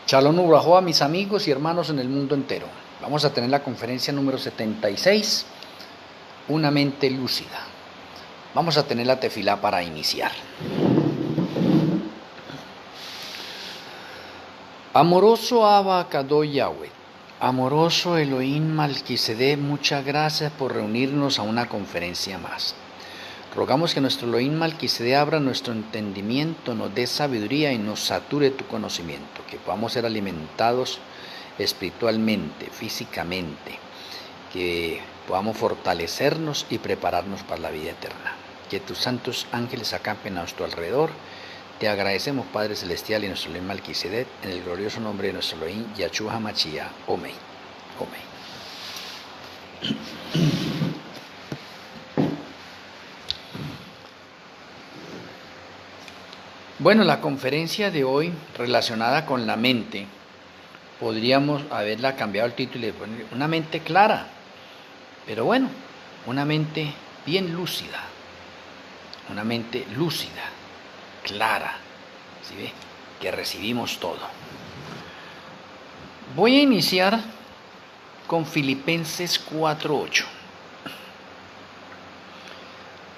Shalom Ubrajó a mis amigos y hermanos en el mundo entero. Vamos a tener la conferencia número 76, una mente lúcida. Vamos a tener la tefilá para iniciar. Amoroso Abba Kadosh Yahweh, amoroso Elohim Malquisedec, muchas gracias por reunirnos a una conferencia más. Rogamos que nuestro Elohim Malquisedec abra nuestro entendimiento, nos dé sabiduría y nos sature tu conocimiento, que podamos ser alimentados espiritualmente, físicamente, que podamos fortalecernos y prepararnos para la vida eterna. Que tus santos ángeles acampen a nuestro alrededor. Te agradecemos, Padre Celestial, y nuestro Elohim Malquisedec, en el glorioso nombre de nuestro Elohim, Yahshua HaMashiach. Amén. Amén. Bueno, la conferencia de hoy relacionada con la mente, podríamos haberla cambiado el título y poner una mente clara, pero bueno, una mente bien lúcida, una mente lúcida, clara, ¿sí ve? Que recibimos todo. Voy a iniciar con Filipenses 4:8.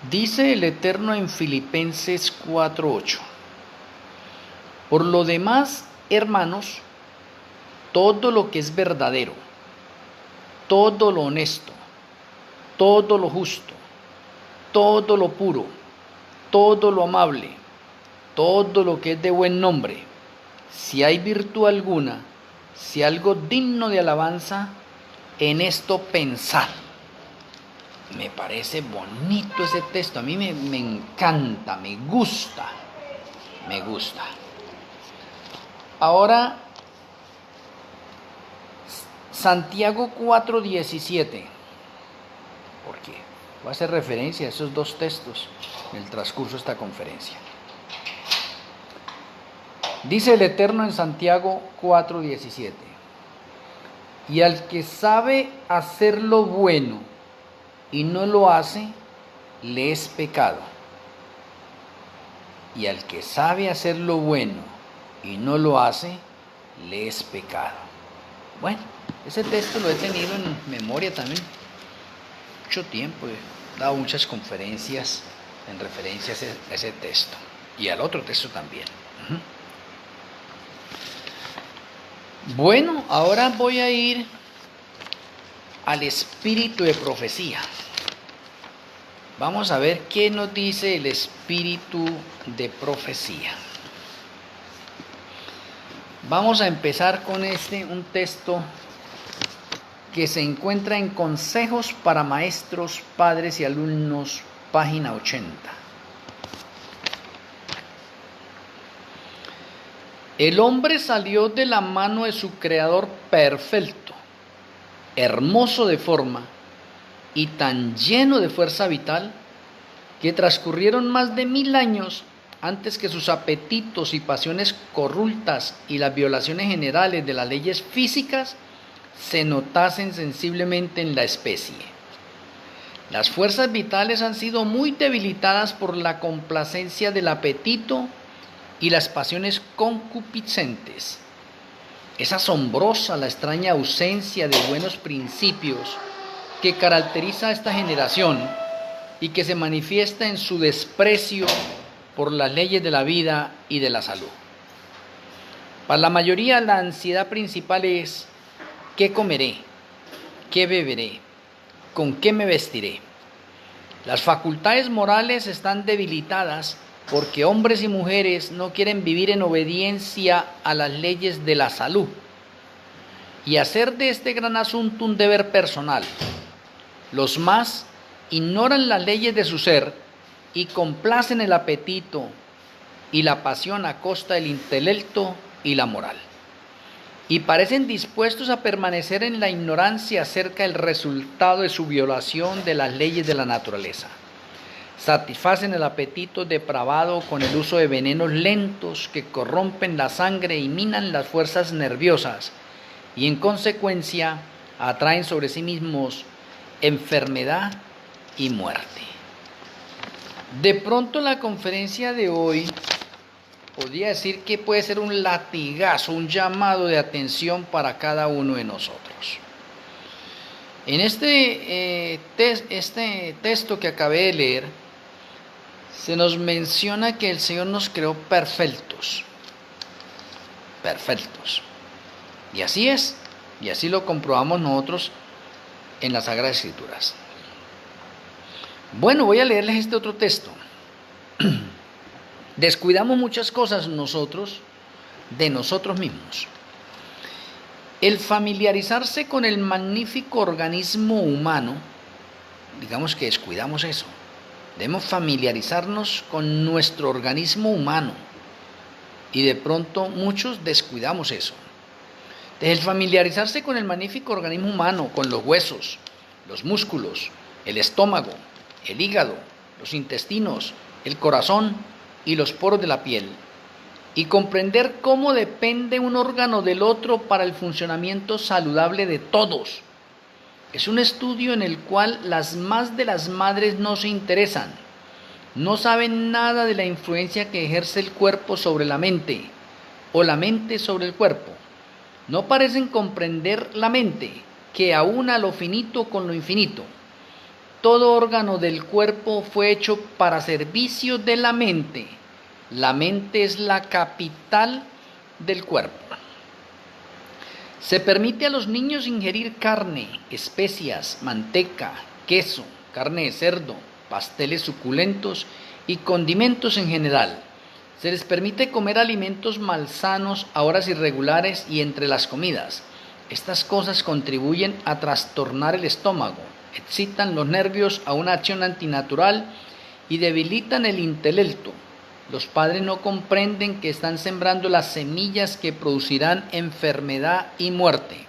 Dice el Eterno en Filipenses 4:8. Por lo demás, hermanos, todo lo que es verdadero, todo lo honesto, todo lo justo, todo lo puro, todo lo amable, todo lo que es de buen nombre, si hay virtud alguna, si algo digno de alabanza, en esto pensar. Me parece bonito ese texto, a mí me encanta, me gusta. Ahora, Santiago 4:17, porque voy a hacer referencia a esos dos textos en el transcurso de esta conferencia. Dice el Eterno en Santiago 4:17, y al que sabe hacer lo bueno y no lo hace, le es pecado. Y al que sabe hacer lo bueno y no lo hace, le es pecado. Bueno, ese texto lo he tenido en memoria también mucho tiempo. He dado muchas conferencias en referencia a ese texto y al otro texto también. Bueno, ahora voy a ir al espíritu de profecía. Vamos a ver qué nos dice el espíritu de profecía. Vamos a empezar con un texto que se encuentra en Consejos para Maestros, Padres y Alumnos, página 80. El hombre salió de la mano de su Creador perfecto, hermoso de forma y tan lleno de fuerza vital, que transcurrieron más de 1000 años antes que sus apetitos y pasiones corruptas y las violaciones generales de las leyes físicas se notasen sensiblemente en la especie. Las fuerzas vitales han sido muy debilitadas por la complacencia del apetito y las pasiones concupiscentes. Es asombrosa la extraña ausencia de buenos principios que caracteriza a esta generación y que se manifiesta en su desprecio por las leyes de la vida y de la salud. Para la mayoría, la ansiedad principal es: ¿qué comeré? ¿Qué beberé? ¿Con qué me vestiré? Las facultades morales están debilitadas porque hombres y mujeres no quieren vivir en obediencia a las leyes de la salud y hacer de este gran asunto un deber personal. Los más ignoran las leyes de su ser y complacen el apetito y la pasión a costa del intelecto y la moral. Y parecen dispuestos a permanecer en la ignorancia acerca del resultado de su violación de las leyes de la naturaleza. Satisfacen el apetito depravado con el uso de venenos lentos que corrompen la sangre y minan las fuerzas nerviosas, y en consecuencia atraen sobre sí mismos enfermedad y muerte. De pronto la conferencia de hoy podría decir que puede ser un latigazo, un llamado de atención para cada uno de nosotros. En este texto que acabé de leer, se nos menciona que el Señor nos creó perfectos. Perfectos. Y así es. Y así lo comprobamos nosotros en las Sagradas Escrituras. Bueno, voy a leerles este otro texto. Descuidamos muchas cosas nosotros de nosotros mismos. El familiarizarse con el magnífico organismo humano, digamos que descuidamos eso. Debemos familiarizarnos con nuestro organismo humano y de pronto muchos descuidamos eso. Desde el familiarizarse con el magnífico organismo humano, con los huesos, los músculos, el estómago, el hígado, los intestinos, el corazón y los poros de la piel, y comprender cómo depende un órgano del otro para el funcionamiento saludable de todos. Es un estudio en el cual las más de las madres no se interesan, no saben nada de la influencia que ejerce el cuerpo sobre la mente o la mente sobre el cuerpo. No parecen comprender la mente, que aúna lo finito con lo infinito. Todo órgano del cuerpo fue hecho para servicio de la mente. La mente es la capital del cuerpo. Se permite a los niños ingerir carne, especias, manteca, queso, carne de cerdo, pasteles suculentos y condimentos en general. Se les permite comer alimentos malsanos a horas irregulares y entre las comidas. Estas cosas contribuyen a trastornar el estómago, excitan los nervios a una acción antinatural y debilitan el intelecto. Los padres no comprenden que están sembrando las semillas que producirán enfermedad y muerte.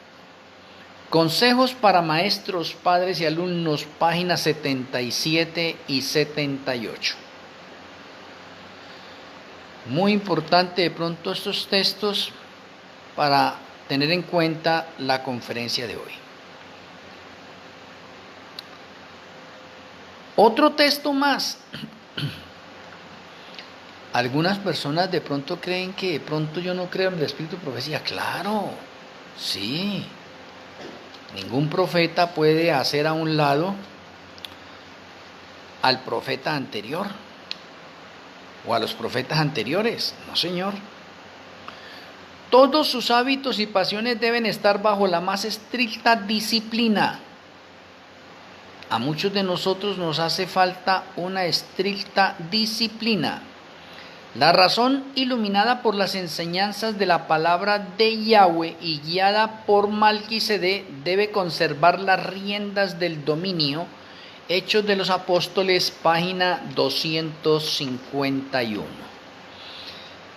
Consejos para maestros, padres y alumnos, páginas 77 y 78. Muy importante de pronto estos textos para tener en cuenta la conferencia de hoy. Otro texto más. Algunas personas de pronto creen que de pronto yo no creo en el espíritu de profecía. Claro, sí. Ningún profeta puede hacer a un lado al profeta anterior o a los profetas anteriores. No, señor. Todos sus hábitos y pasiones deben estar bajo la más estricta disciplina. A muchos de nosotros nos hace falta una estricta disciplina. La razón, iluminada por las enseñanzas de la palabra de Yahweh y guiada por Malquisedec, debe conservar las riendas del dominio. Hechos de los Apóstoles, página 251.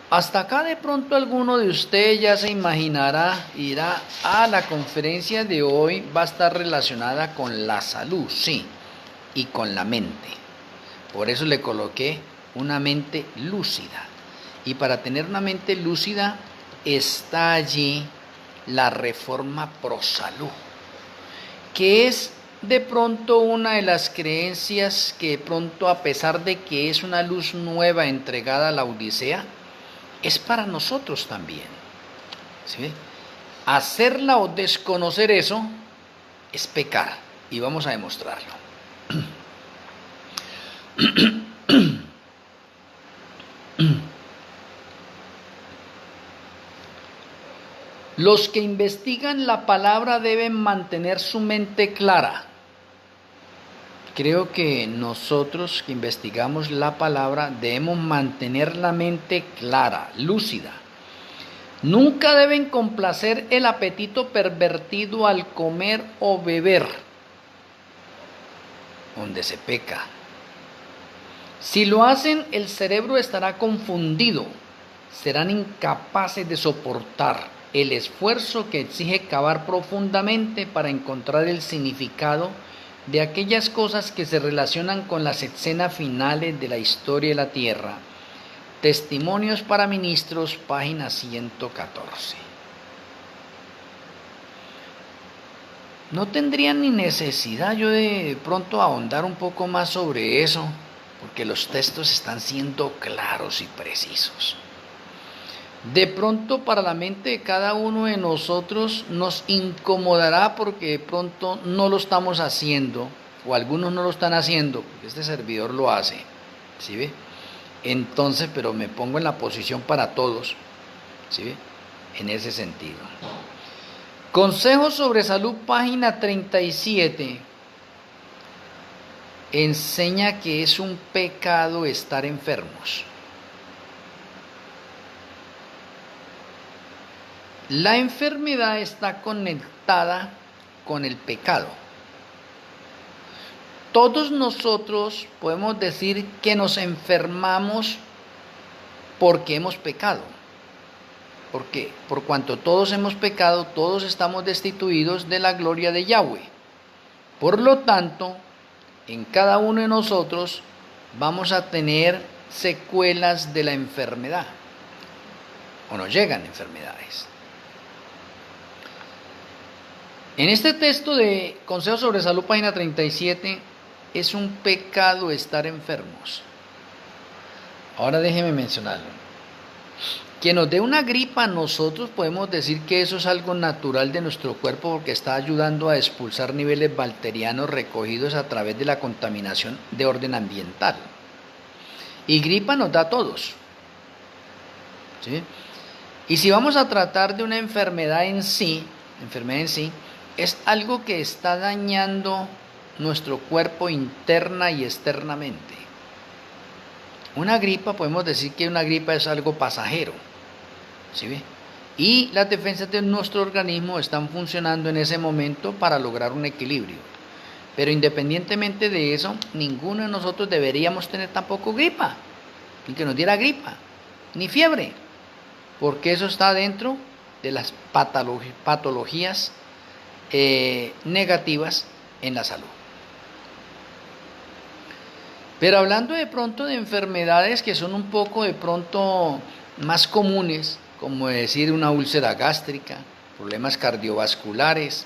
Hasta acá de pronto alguno de ustedes ya se imaginará, irá a la conferencia de hoy, va a estar relacionada con la salud, sí, y con la mente. Por eso le coloqué una mente lúcida. Y para tener una mente lúcida está allí la reforma pro salud, que es de pronto una de las creencias que de pronto, a pesar de que es una luz nueva entregada a la Odisea, es para nosotros también. ¿Sí? Hacerla o desconocer eso es pecar, y vamos a demostrarlo. Los que investigan la palabra deben mantener su mente clara. Creo que nosotros que investigamos la palabra debemos mantener la mente clara, lúcida. Nunca deben complacer el apetito pervertido al comer o beber, donde se peca. Si lo hacen, el cerebro estará confundido, serán incapaces de soportar el esfuerzo que exige cavar profundamente para encontrar el significado de aquellas cosas que se relacionan con las escenas finales de la historia de la tierra. Testimonios para ministros, página 114. No tendría ni necesidad yo de pronto ahondar un poco más sobre eso, porque los textos están siendo claros y precisos. De pronto para la mente de cada uno de nosotros nos incomodará porque de pronto no lo estamos haciendo, o algunos no lo están haciendo, porque este servidor lo hace, ¿sí ve? Entonces, pero me pongo en la posición para todos, ¿sí ve? En ese sentido. Consejos sobre salud, página 37. Enseña que es un pecado estar enfermos. La enfermedad está conectada con el pecado. Todos nosotros podemos decir que nos enfermamos porque hemos pecado. Porque por cuanto todos hemos pecado, todos estamos destituidos de la gloria de Yahweh. Por lo tanto, en cada uno de nosotros vamos a tener secuelas de la enfermedad. O nos llegan enfermedades. En este texto de Consejos sobre Salud, página 37, es un pecado estar enfermos. Ahora déjeme mencionarlo. Que nos dé una gripa, nosotros podemos decir que eso es algo natural de nuestro cuerpo porque está ayudando a expulsar niveles bacterianos recogidos a través de la contaminación de orden ambiental. Y gripa nos da a todos, ¿sí? Y si vamos a tratar de una enfermedad en sí, es algo que está dañando nuestro cuerpo interna y externamente. Una gripa, podemos decir que una gripa es algo pasajero, ¿sí ve? Y las defensas de nuestro organismo están funcionando en ese momento para lograr un equilibrio. Pero independientemente de eso, ninguno de nosotros deberíamos tener tampoco gripa, ni que nos diera gripa, ni fiebre, porque eso está dentro de las patologías negativas en la salud. Pero hablando de pronto de enfermedades que son un poco de pronto más comunes, como decir una úlcera gástrica, problemas cardiovasculares,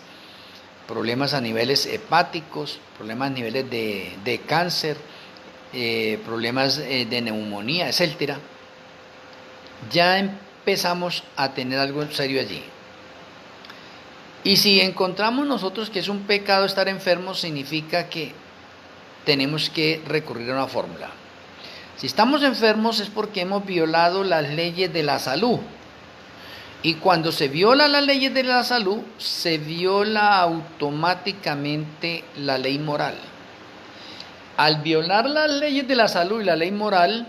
problemas a niveles hepáticos, problemas a niveles de cáncer, problemas de neumonía, etcétera, ya empezamos a tener algo serio allí. Y si encontramos nosotros que es un pecado estar enfermos, significa que tenemos que recurrir a una fórmula. Si estamos enfermos es porque hemos violado las leyes de la salud. Y cuando se violan las leyes de la salud, se viola automáticamente la ley moral. Al violar las leyes de la salud y la ley moral,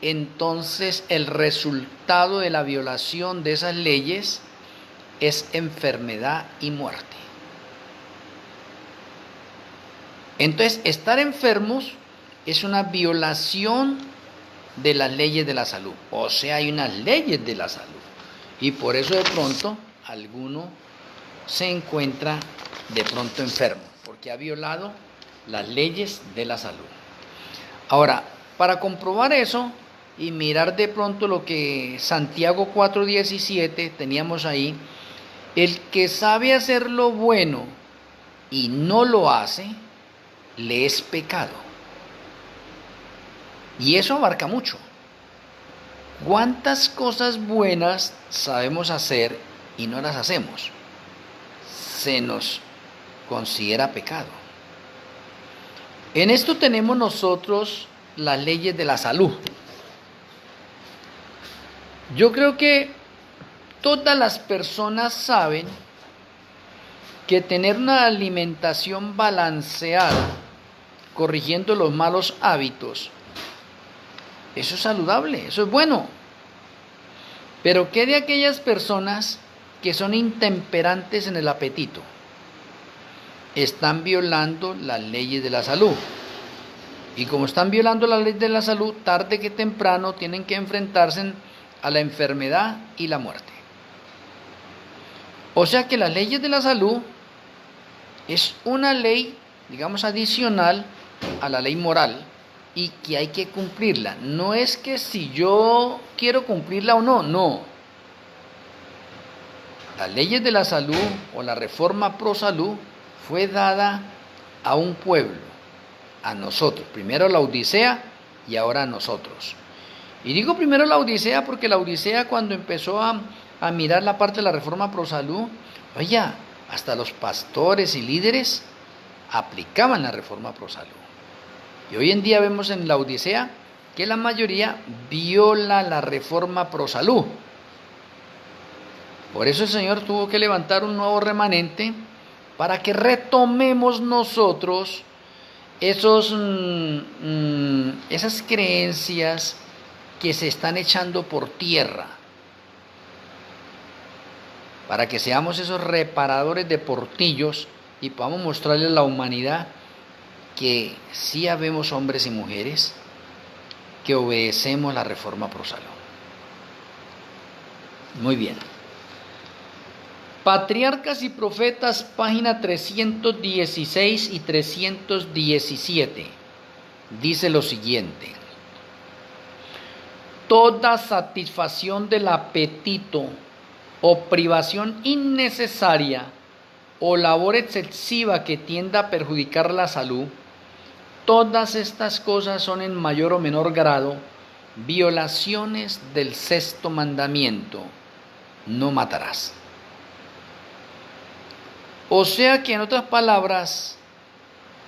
entonces el resultado de la violación de esas leyes es enfermedad y muerte. Entonces, estar enfermos es una violación de las leyes de la salud. O sea, hay unas leyes de la salud. Y por eso de pronto alguno se encuentra de pronto enfermo, porque ha violado las leyes de la salud. Ahora, para comprobar eso y mirar de pronto lo que Santiago 4:17 teníamos ahí, el que sabe hacer lo bueno y no lo hace, le es pecado. Y eso abarca mucho. ¿Cuántas cosas buenas sabemos hacer y no las hacemos? Se nos considera pecado. En esto tenemos nosotros las leyes de la salud. Yo creo que todas las personas saben que tener una alimentación balanceada, corrigiendo los malos hábitos, eso es saludable, eso es bueno. Pero ¿qué de aquellas personas que son intemperantes en el apetito? Están violando las leyes de la salud. Y como están violando la ley de la salud, tarde que temprano tienen que enfrentarse a la enfermedad y la muerte. O sea que las leyes de la salud es una ley, digamos, adicional a la ley moral y que hay que cumplirla. No es que si yo quiero cumplirla o no, no. Las leyes de la salud o la reforma pro salud fue dada a un pueblo, a nosotros. Primero la Odisea y ahora a nosotros. Y digo primero la Odisea porque la Odisea cuando empezó a mirar la parte de la reforma pro salud, oye, hasta los pastores y líderes aplicaban la reforma pro salud. Y hoy en día vemos en la Odisea que la mayoría viola la reforma pro salud. Por eso el Señor tuvo que levantar un nuevo remanente para que retomemos nosotros esas creencias que se están echando por tierra, para que seamos esos reparadores de portillos y podamos mostrarle a la humanidad que sí habemos hombres y mujeres que obedecemos la reforma pro salud. Muy bien. Patriarcas y Profetas, página 316 y 317, dice lo siguiente: toda satisfacción del apetito o privación innecesaria o labor excesiva que tienda a perjudicar la salud, todas estas cosas son en mayor o menor grado violaciones del sexto mandamiento: no matarás. O sea que, en otras palabras,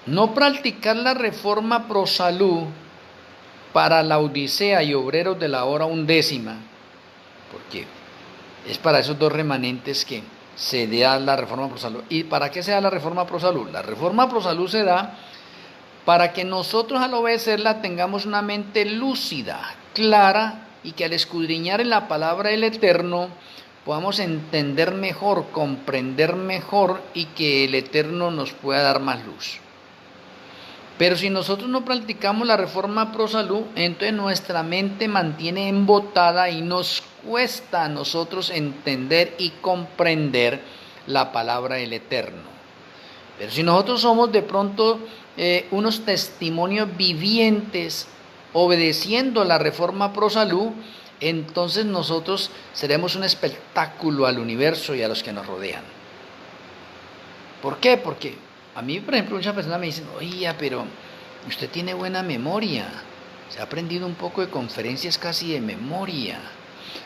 no practicar la reforma pro salud para la Odisea y obreros de la hora undécima, porque es para esos dos remanentes que se da la reforma pro salud. ¿Y para qué se da la reforma pro salud? La reforma pro salud se da para que nosotros al obedecerla tengamos una mente lúcida, clara, y que al escudriñar en la palabra del Eterno podamos entender mejor, comprender mejor y que el Eterno nos pueda dar más luz. Pero si nosotros no practicamos la reforma pro salud, entonces nuestra mente mantiene embotada y nos cuesta a nosotros entender y comprender la palabra del Eterno. Pero si nosotros somos de pronto unos testimonios vivientes obedeciendo la reforma pro salud, entonces nosotros seremos un espectáculo al universo y a los que nos rodean. ¿Por qué? Porque a mí, por ejemplo, muchas personas me dicen: oye, pero usted tiene buena memoria, se ha aprendido un poco de conferencias casi de memoria.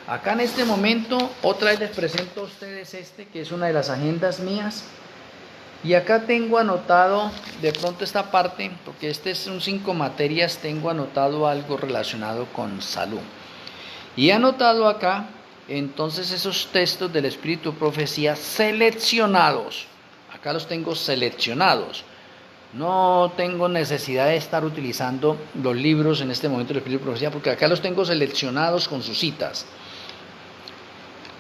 Acá en este momento, otra vez les presento a ustedes que es una de las agendas mías. Y acá tengo anotado de pronto esta parte, porque son 5 materias, tengo anotado algo relacionado con salud. Y he anotado acá, entonces, esos textos del Espíritu Profecía seleccionados. Acá los tengo seleccionados. No tengo necesidad de estar utilizando los libros en este momento del Espíritu Profecía, porque acá los tengo seleccionados con sus citas.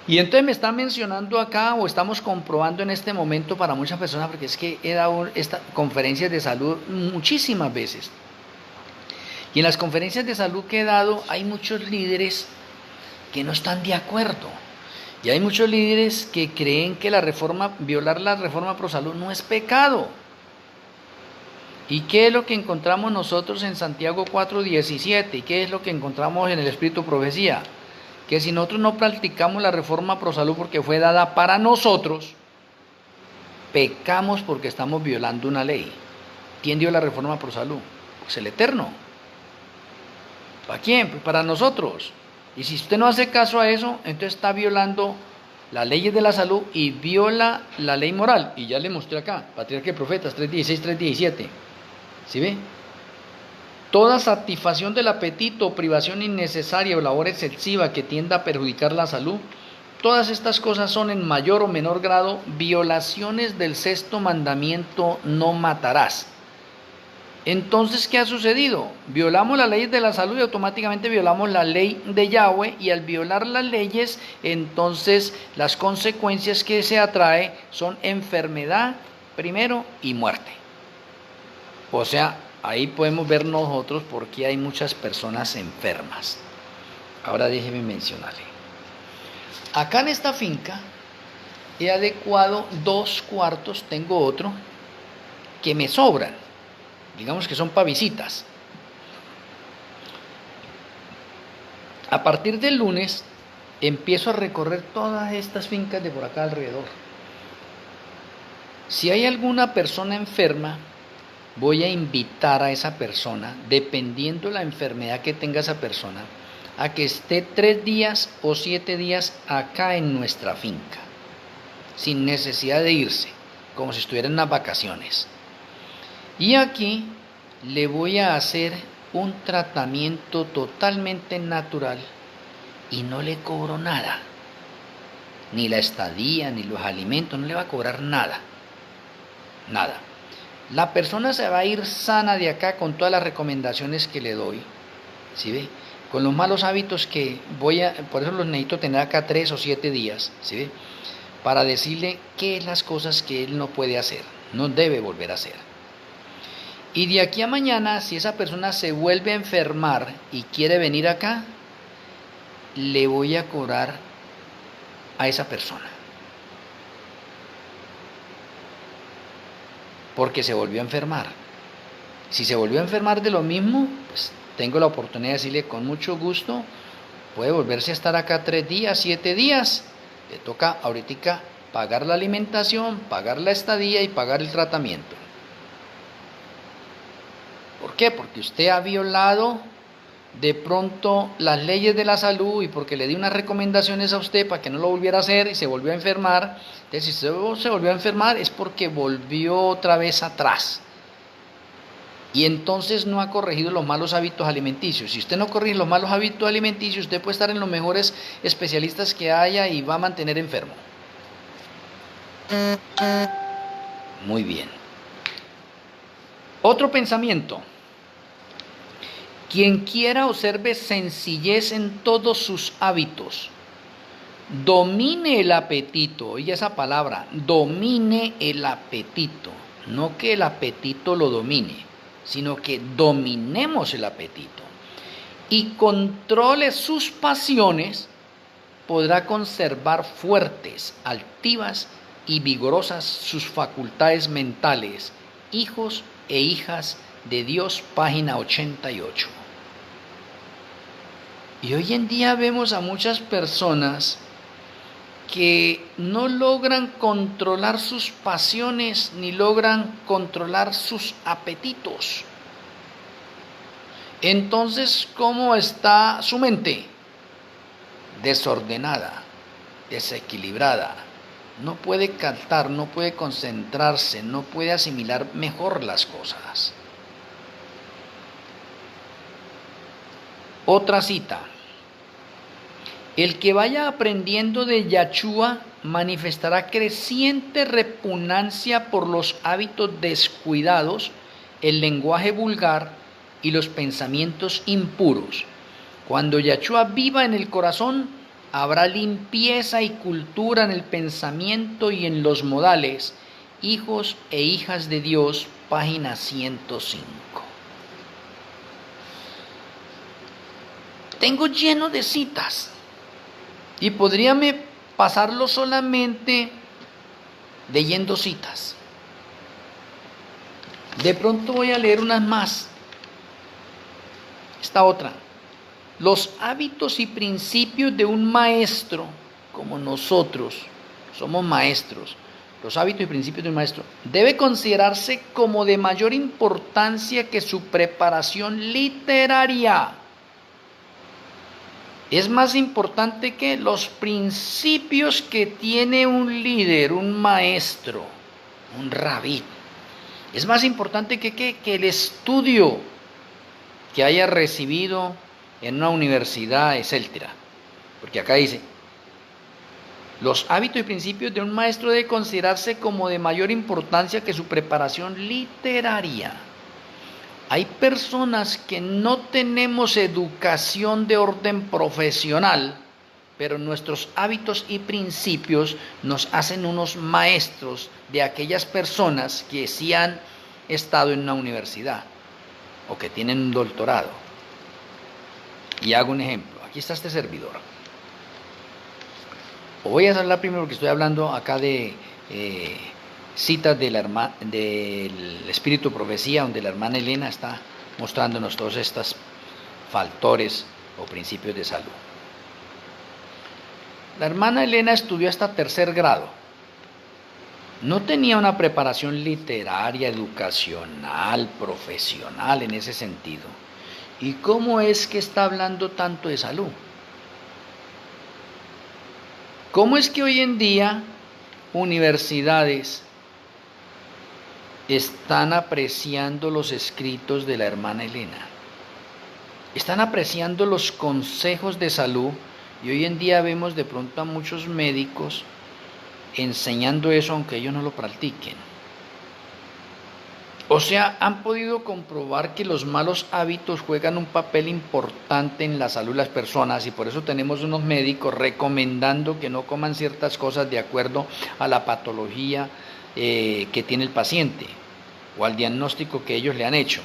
Y entonces me están mencionando acá, o estamos comprobando en este momento para muchas personas, porque es que he dado estas conferencias de salud muchísimas veces. Y en las conferencias de salud que he dado hay muchos líderes que no están de acuerdo. Y hay muchos líderes que creen que violar la reforma pro salud no es pecado. ¿Y qué es lo que encontramos nosotros en Santiago 4:17? ¿Y qué es lo que encontramos en el Espíritu Profecía? Que si nosotros no practicamos la reforma pro salud porque fue dada para nosotros, pecamos porque estamos violando una ley. ¿Quién dio la reforma pro salud? Pues el Eterno. ¿Para quién? Pues para nosotros. Y si usted no hace caso a eso, entonces está violando las leyes de la salud y viola la ley moral. Y ya le mostré acá, Patriarca y Profetas 3:16, 3:17. ¿Sí ve? Toda satisfacción del apetito, privación innecesaria o labor excesiva que tienda a perjudicar la salud, todas estas cosas son en mayor o menor grado violaciones del sexto mandamiento: no matarás. Entonces, ¿qué ha sucedido? Violamos las leyes de la salud y automáticamente violamos la ley de Yahweh, y al violar las leyes, entonces las consecuencias que se atrae son enfermedad primero y muerte. O sea, ahí podemos ver nosotros por qué hay muchas personas enfermas. Ahora déjeme mencionarle. Acá en esta finca he adecuado 2 cuartos, tengo otro, que me sobran. Digamos que son para visitas. A partir del lunes empiezo a recorrer todas estas fincas de por acá alrededor. Si hay alguna persona enferma, voy a invitar a esa persona, dependiendo la enfermedad que tenga esa persona, a que esté 3 días o 7 días acá en nuestra finca, sin necesidad de irse, como si estuviera en unas vacaciones. Y aquí le voy a hacer un tratamiento totalmente natural y no le cobro nada, ni la estadía, ni los alimentos, no le va a cobrar nada, nada. La persona se va a ir sana de acá con todas las recomendaciones que le doy, ¿sí ve? Con los malos hábitos que por eso los necesito tener acá 3 o 7 días, ¿sí ve? Para decirle qué es las cosas que él no puede hacer, no debe volver a hacer. Y de aquí a mañana, si esa persona se vuelve a enfermar y quiere venir acá, le voy a cobrar a esa persona, porque se volvió a enfermar. Si se volvió a enfermar de lo mismo, pues tengo la oportunidad de decirle con mucho gusto, puede volverse a estar acá 3 días, 7 días, le toca ahorita pagar la alimentación, pagar la estadía y pagar el tratamiento. ¿Por qué? Porque usted ha violado de pronto las leyes de la salud y porque le di unas recomendaciones a usted para que no lo volviera a hacer y se volvió a enfermar. Entonces, si usted se volvió a enfermar es porque volvió otra vez atrás. Y entonces no ha corregido los malos hábitos alimenticios. Si usted no corrige los malos hábitos alimenticios, usted puede estar en los mejores especialistas que haya y va a mantener enfermo. Muy bien. Otro pensamiento. Quien quiera observe sencillez en todos sus hábitos, domine el apetito. Oye esa palabra, domine el apetito. No que el apetito lo domine, sino que dominemos el apetito. Y controle sus pasiones, podrá conservar fuertes, altivas y vigorosas sus facultades mentales. Hijos e hijas de Dios, página 88. Y hoy en día vemos a muchas personas que no logran controlar sus pasiones ni logran controlar sus apetitos. Entonces, ¿cómo está su mente? Desordenada, desequilibrada. No puede captar, no puede concentrarse, no puede asimilar mejor las cosas. Otra cita. El que vaya aprendiendo de Yahshua manifestará creciente repugnancia por los hábitos descuidados, el lenguaje vulgar y los pensamientos impuros. Cuando Yahshua viva en el corazón, habrá limpieza y cultura en el pensamiento y en los modales. Hijos e hijas de Dios, página 105. Tengo lleno de citas y podría pasarlo solamente leyendo citas. De pronto voy a leer unas más. Esta otra. Los hábitos y principios de un maestro, como nosotros somos maestros, los hábitos y principios de un maestro, debe considerarse como de mayor importancia que su preparación literaria. Es más importante que los principios que tiene un líder, un maestro, un rabí. Es más importante que el estudio que haya recibido en una universidad, etc. Porque acá dice, los hábitos y principios de un maestro deben considerarse como de mayor importancia que su preparación literaria. Hay personas que no tenemos educación de orden profesional, pero nuestros hábitos y principios nos hacen unos maestros de aquellas personas que sí han estado en una universidad o que tienen un doctorado. Y hago un ejemplo. Aquí está este servidor. Voy a hablar primero porque estoy hablando acá de citas del Espíritu Profecía, donde la hermana Elena está mostrándonos todos estos factores o principios de salud. La hermana Elena estudió hasta 3er grado. No tenía una preparación literaria, educacional, profesional en ese sentido. ¿Y cómo es que está hablando tanto de salud? ¿Cómo es que hoy en día universidades están apreciando los escritos de la hermana Elena? Están apreciando los consejos de salud, y hoy en día vemos de pronto a muchos médicos enseñando eso aunque ellos no lo practiquen. O sea, han podido comprobar que los malos hábitos juegan un papel importante en la salud de las personas, y por eso tenemos unos médicos recomendando que no coman ciertas cosas de acuerdo a la patología que tiene el paciente o al diagnóstico que ellos le han hecho.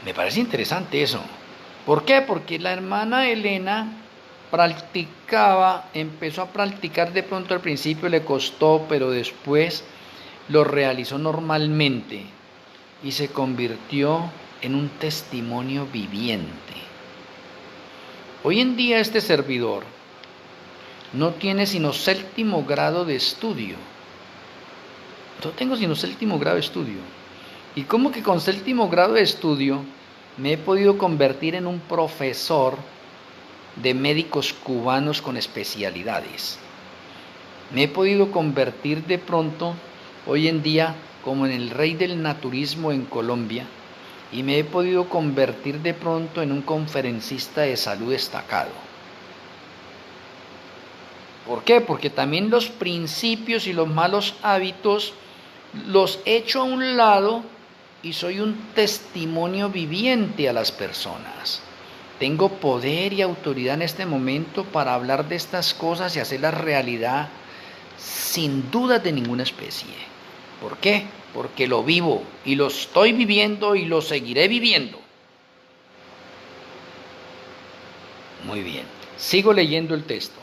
Me parece interesante eso. ¿Por qué? Porque la hermana Elena empezó a practicar de pronto al principio, le costó, pero después lo realizó normalmente y se convirtió en un testimonio viviente. Hoy en día este servidor no tiene sino séptimo grado de estudio. No tengo sino séptimo grado de estudio. ¿Y cómo que con séptimo grado de estudio me he podido convertir en un profesor de médicos cubanos con especialidades? Me he podido convertir de pronto hoy en día como en el rey del naturismo en Colombia, y me he podido convertir de pronto en un conferencista de salud destacado. ¿Por qué? Porque también los principios y los malos hábitos los echo a un lado y soy un testimonio viviente a las personas. Tengo poder y autoridad en este momento para hablar de estas cosas y hacerlas realidad sin duda de ninguna especie. ¿Por qué? Porque lo vivo y lo estoy viviendo y lo seguiré viviendo. Muy bien, sigo leyendo el texto.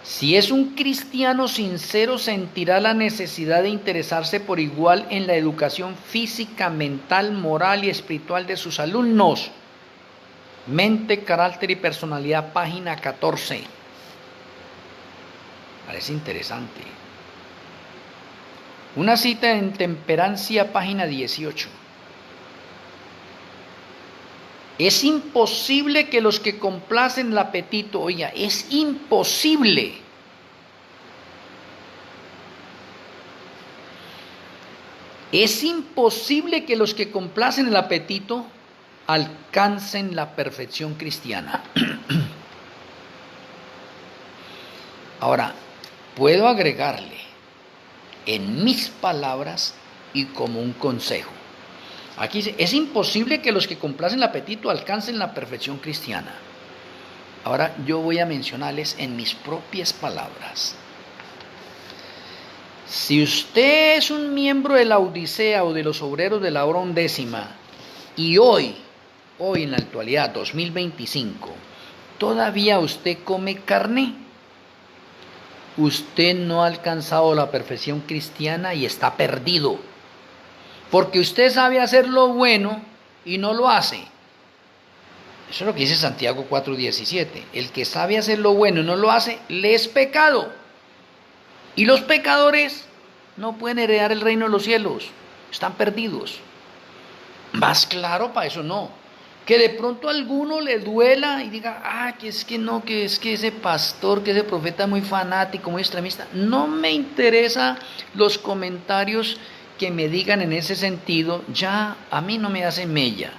Si es un cristiano sincero, sentirá la necesidad de interesarse por igual en la educación física, mental, moral y espiritual de sus alumnos. Mente, carácter y personalidad, página 14. Parece interesante. Una cita en Temperancia, página 18. Es imposible que los que complacen el apetito, oiga, es imposible. Es imposible que los que complacen el apetito alcancen la perfección cristiana. Ahora, puedo agregarle en mis palabras y como un consejo. Aquí dice, es imposible que los que complacen el apetito alcancen la perfección cristiana. Ahora yo voy a mencionarles en mis propias palabras. Si usted es un miembro de la Odisea o de los obreros de la hora undécima y hoy en la actualidad, 2025, todavía usted come carne, usted no ha alcanzado la perfección cristiana y está perdido. Porque usted sabe hacer lo bueno y no lo hace. Eso es lo que dice Santiago 4:17. El que sabe hacer lo bueno y no lo hace, le es pecado. Y los pecadores no pueden heredar el reino de los cielos. Están perdidos. Más claro para eso no. Que de pronto a alguno le duela y diga, que es que ese pastor, que ese profeta es muy fanático, muy extremista. No me interesa los comentarios que me digan en ese sentido, ya a mí no me hace mella.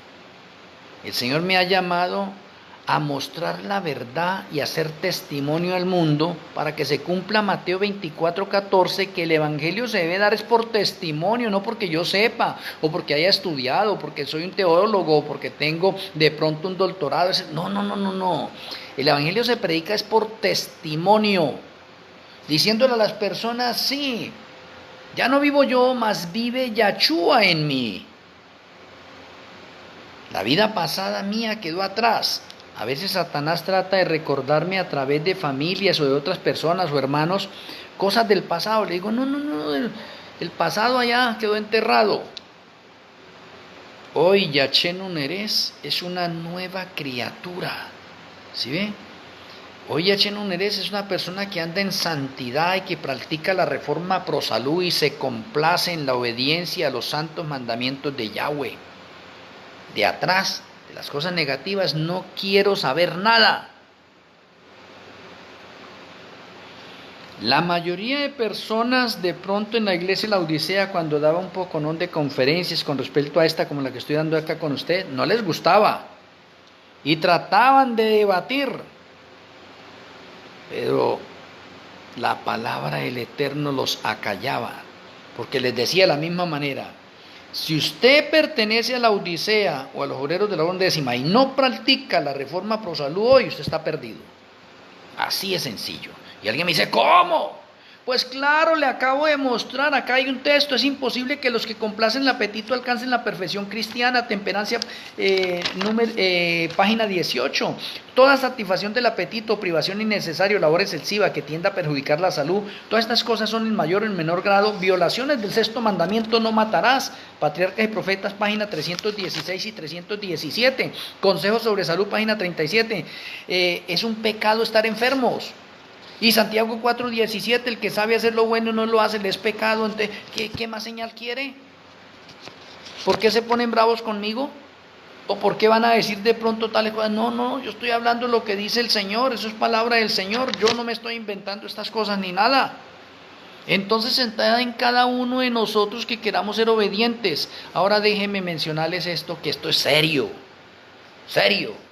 El Señor me ha llamado a mostrar la verdad y a hacer testimonio al mundo para que se cumpla Mateo 24:14, que el evangelio se debe dar es por testimonio, no porque yo sepa, o porque haya estudiado, o porque soy un teólogo, o porque tengo de pronto un doctorado. No. El evangelio se predica es por testimonio, diciéndole a las personas, sí, ya no vivo yo, mas vive Yahshua en mí. La vida pasada mía quedó atrás. A veces Satanás trata de recordarme a través de familias o de otras personas o hermanos cosas del pasado. Le digo, no, el pasado allá quedó enterrado. Hoy Yachenu Nerez es una nueva criatura. ¿Sí ve? Hoy Yachenu Nerez es una persona que anda en santidad y que practica la reforma pro salud y se complace en la obediencia a los santos mandamientos de Yahweh. de atrás, de las cosas negativas, no quiero saber nada. La mayoría de personas de pronto en la iglesia de la Odisea, cuando daba un poco de conferencias con respecto a esta como la que estoy dando acá con usted, no les gustaba y trataban de debatir, pero la palabra del Eterno los acallaba, porque les decía de la misma manera: si usted pertenece a la Odisea o a los obreros de la undécima y no practica la reforma pro salud hoy, usted está perdido. Así es sencillo. Y alguien me dice, ¿cómo? Pues claro, le acabo de mostrar, acá hay un texto: es imposible que los que complacen el apetito alcancen la perfección cristiana. Temperancia, página 18. Toda satisfacción del apetito, privación innecesaria, labor excesiva que tienda a perjudicar la salud, todas estas cosas son en mayor o en menor grado violaciones del sexto mandamiento: no matarás. Patriarcas y Profetas, página 316 y 317. Consejos sobre salud, página 37. Es un pecado estar enfermos. Y Santiago 4:17, el que sabe hacer lo bueno y no lo hace, le es pecado. Entonces, ¿qué más señal quiere? ¿Por qué se ponen bravos conmigo? ¿O por qué van a decir de pronto tales cosas? No, yo estoy hablando lo que dice el Señor, eso es palabra del Señor, yo no me estoy inventando estas cosas ni nada. Entonces está en cada uno de nosotros que queramos ser obedientes. Ahora déjenme mencionarles esto, que esto es serio, serio.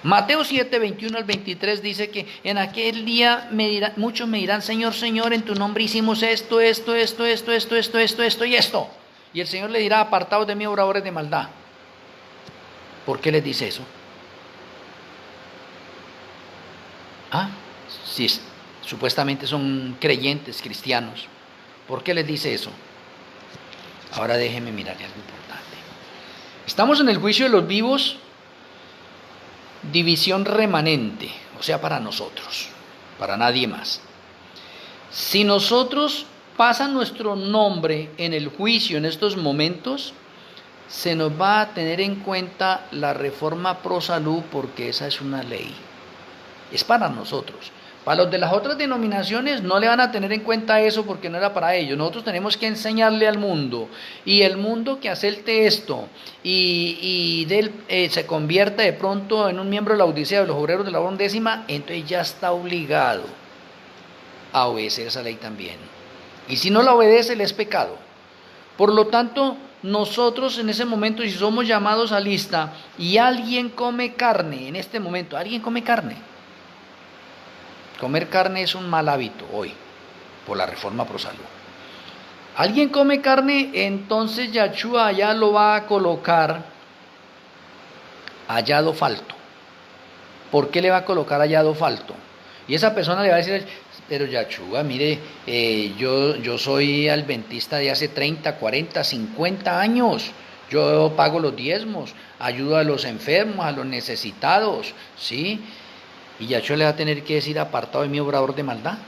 Mateo 7, 21 al 23 dice que en aquel día muchos me dirán: Señor, Señor, en tu nombre hicimos esto y esto. Y el Señor le dirá: apartados de mí, obradores de maldad. ¿Por qué les dice eso? Si supuestamente son creyentes cristianos, ¿por qué les dice eso? Ahora déjenme mirarle algo importante. Estamos en el juicio de los vivos, división remanente, o sea, para nosotros, para nadie más. Si nosotros pasan nuestro nombre en el juicio en estos momentos, se nos va a tener en cuenta la reforma pro salud, porque esa es una ley, es para nosotros. Para los de las otras denominaciones no le van a tener en cuenta eso, porque no era para ellos. Nosotros tenemos que enseñarle al mundo, y el mundo que acepte esto y se convierta de pronto en un miembro de la Odisea, de los obreros de la undécima, entonces ya está obligado a obedecer esa ley también. Y si no la obedece, le es pecado. Por lo tanto, nosotros en ese momento, si somos llamados a lista y alguien come carne, en este momento, alguien come carne. Comer carne es un mal hábito hoy, por la reforma pro salud. Alguien come carne, entonces Yahshua allá lo va a colocar hallado falto. ¿Por qué le va a colocar hallado falto? Y esa persona le va a decir: pero Yahshua, mire, yo soy adventista de hace 30, 40, 50 años. Yo pago los diezmos, ayudo a los enfermos, a los necesitados, ¿sí? Y Yahshua le va a tener que decir: apartado de mí, obrador de maldad.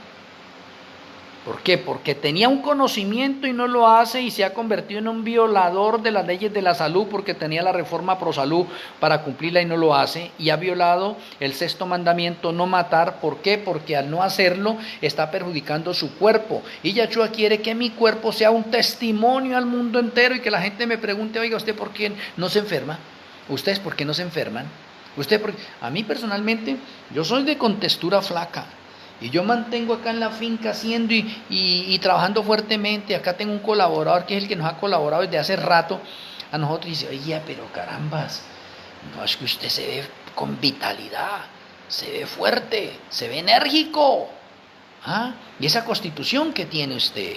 ¿Por qué? Porque tenía un conocimiento y no lo hace, y se ha convertido en un violador de las leyes de la salud, porque tenía la reforma pro salud para cumplirla y no lo hace, y ha violado el sexto mandamiento: no matar. ¿Por qué? Porque al no hacerlo está perjudicando su cuerpo, y Yahshua quiere que mi cuerpo sea un testimonio al mundo entero, y que la gente me pregunte: oiga, ¿usted por qué no se enferma? ¿Ustedes por qué no se enferman? A mí personalmente, yo soy de contextura flaca, y yo mantengo acá en la finca haciendo y trabajando fuertemente. Acá tengo un colaborador que es el que nos ha colaborado desde hace rato a nosotros, y dice: oye, pero carambas, no, es que usted se ve con vitalidad, se ve fuerte, se ve enérgico, y esa constitución que tiene usted,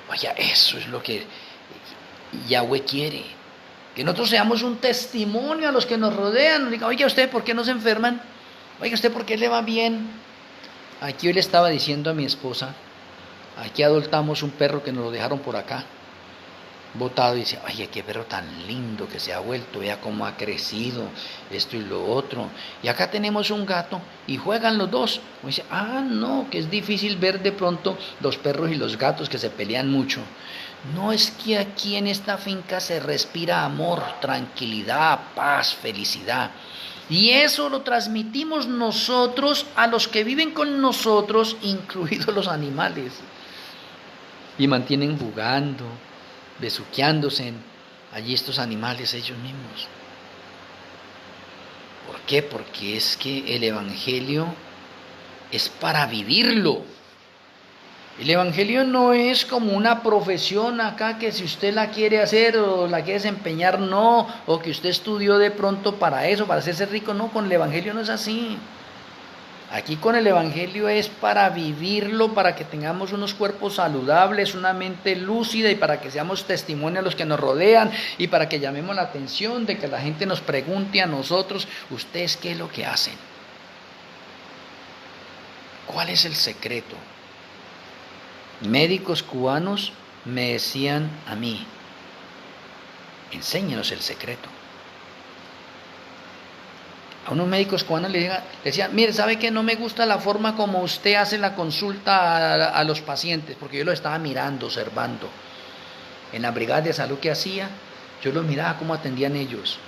vaya, eso es lo que Yahweh quiere. Que nosotros seamos un testimonio a los que nos rodean. Nos digan: oiga, ¿usted por qué no se enferman? Oiga, ¿usted por qué le va bien? Aquí hoy le estaba diciendo a mi esposa, aquí adoptamos un perro que nos lo dejaron por acá, botado, y dice: oye, qué perro tan lindo que se ha vuelto, vea cómo ha crecido, esto y lo otro. Y acá tenemos un gato, y juegan los dos. Y dice: no, que es difícil ver de pronto los perros y los gatos que se pelean mucho. No, es que aquí en esta finca se respira amor, tranquilidad, paz, felicidad. Y eso lo transmitimos nosotros a los que viven con nosotros, incluidos los animales. Y mantienen jugando, besuqueándose. allí estos animales ellos mismos. ¿Por qué? Porque es que el Evangelio es para vivirlo. El Evangelio no es como una profesión acá que si usted la quiere hacer o la quiere desempeñar, no, o que usted estudió de pronto para eso, para hacerse rico, no, con el Evangelio no es así. Aquí con el Evangelio es para vivirlo, para que tengamos unos cuerpos saludables, una mente lúcida y para que seamos testimonio a los que nos rodean y para que llamemos la atención de que la gente nos pregunte a nosotros, ¿ustedes qué es lo que hacen? ¿Cuál es el secreto? Médicos cubanos me decían a mí, enséñenos el secreto. A unos médicos cubanos le decían, mire, ¿sabe qué? No me gusta la forma como usted hace la consulta a los pacientes, porque yo los estaba mirando, observando. En la brigada de salud que hacía, yo los miraba cómo atendían ellos.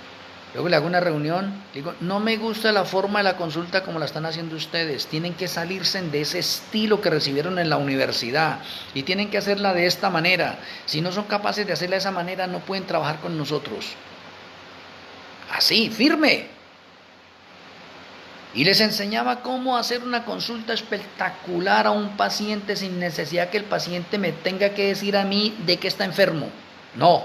Luego le hago una reunión, le digo, no me gusta la forma de la consulta como la están haciendo ustedes, tienen que salirse de ese estilo que recibieron en la universidad y tienen que hacerla de esta manera. Si no son capaces de hacerla de esa manera, no pueden trabajar con nosotros. Así, firme. Y les enseñaba cómo hacer una consulta espectacular a un paciente sin necesidad que el paciente me tenga que decir a mí de que está enfermo. No,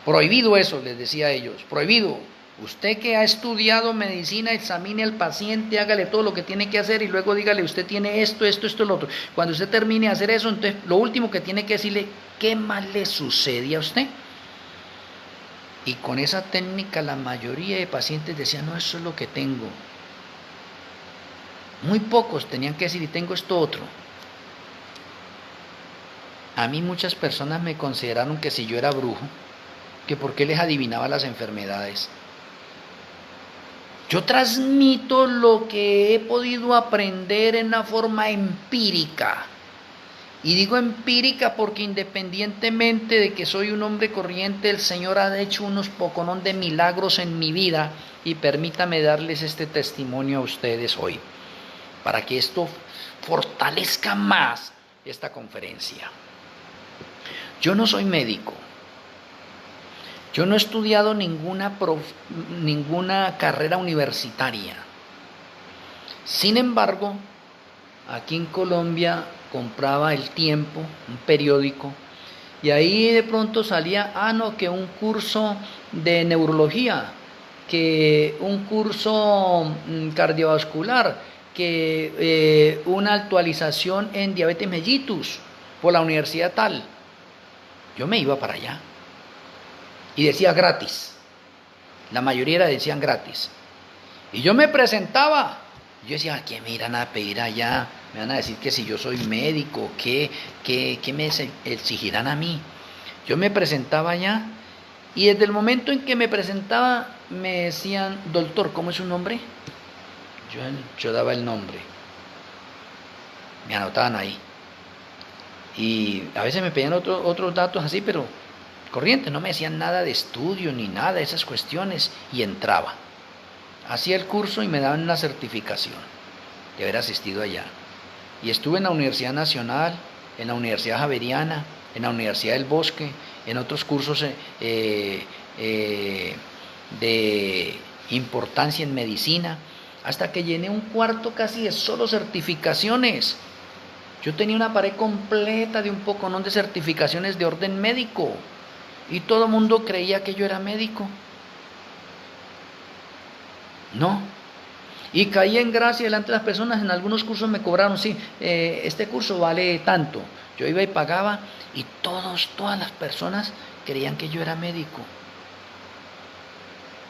prohibido eso, les decía a ellos, prohibido. Usted que ha estudiado medicina, examine al paciente, hágale todo lo que tiene que hacer y luego dígale, usted tiene esto, lo otro. Cuando usted termine de hacer eso, entonces lo último que tiene que decirle, ¿qué más le sucede a usted? Y con esa técnica la mayoría de pacientes decían, no, eso es lo que tengo. Muy pocos tenían que decir, y tengo esto otro. A mí muchas personas me consideraron que si yo era brujo, que por qué les adivinaba las enfermedades. Yo transmito lo que he podido aprender en una forma empírica. Y digo empírica porque independientemente de que soy un hombre corriente, el Señor ha hecho unos poconón de milagros en mi vida y permítame darles este testimonio a ustedes hoy, para que esto fortalezca más esta conferencia. Yo no soy médico. Yo no he estudiado ninguna carrera universitaria. Sin embargo, aquí en Colombia compraba El Tiempo, un periódico, y ahí de pronto salía, que un curso de neurología, que un curso cardiovascular, que una actualización en diabetes mellitus por la universidad tal. Yo me iba para allá. Y decía gratis. La mayoría decían gratis. Y yo me presentaba. Yo decía, ¿qué me irán a pedir allá? Me van a decir que si yo soy médico, ¿qué me exigirán a mí? Yo me presentaba allá. Y desde el momento en que me presentaba, me decían, doctor, ¿cómo es su nombre? Yo daba el nombre. Me anotaban ahí. Y a veces me pedían otros datos así, pero corriente, no me decían nada de estudio ni nada de esas cuestiones y entraba. Hacía el curso y me daban una certificación de haber asistido allá. Y estuve en la Universidad Nacional, en la Universidad Javeriana, en la Universidad del Bosque, en otros cursos de importancia en medicina, hasta que llené un cuarto casi de solo certificaciones. Yo tenía una pared completa de un poconón de certificaciones de orden médico. Y todo el mundo creía que yo era médico. No. Y caí en gracia delante de las personas. En algunos cursos me cobraron, sí, este curso vale tanto. Yo iba y pagaba y todas las personas creían que yo era médico.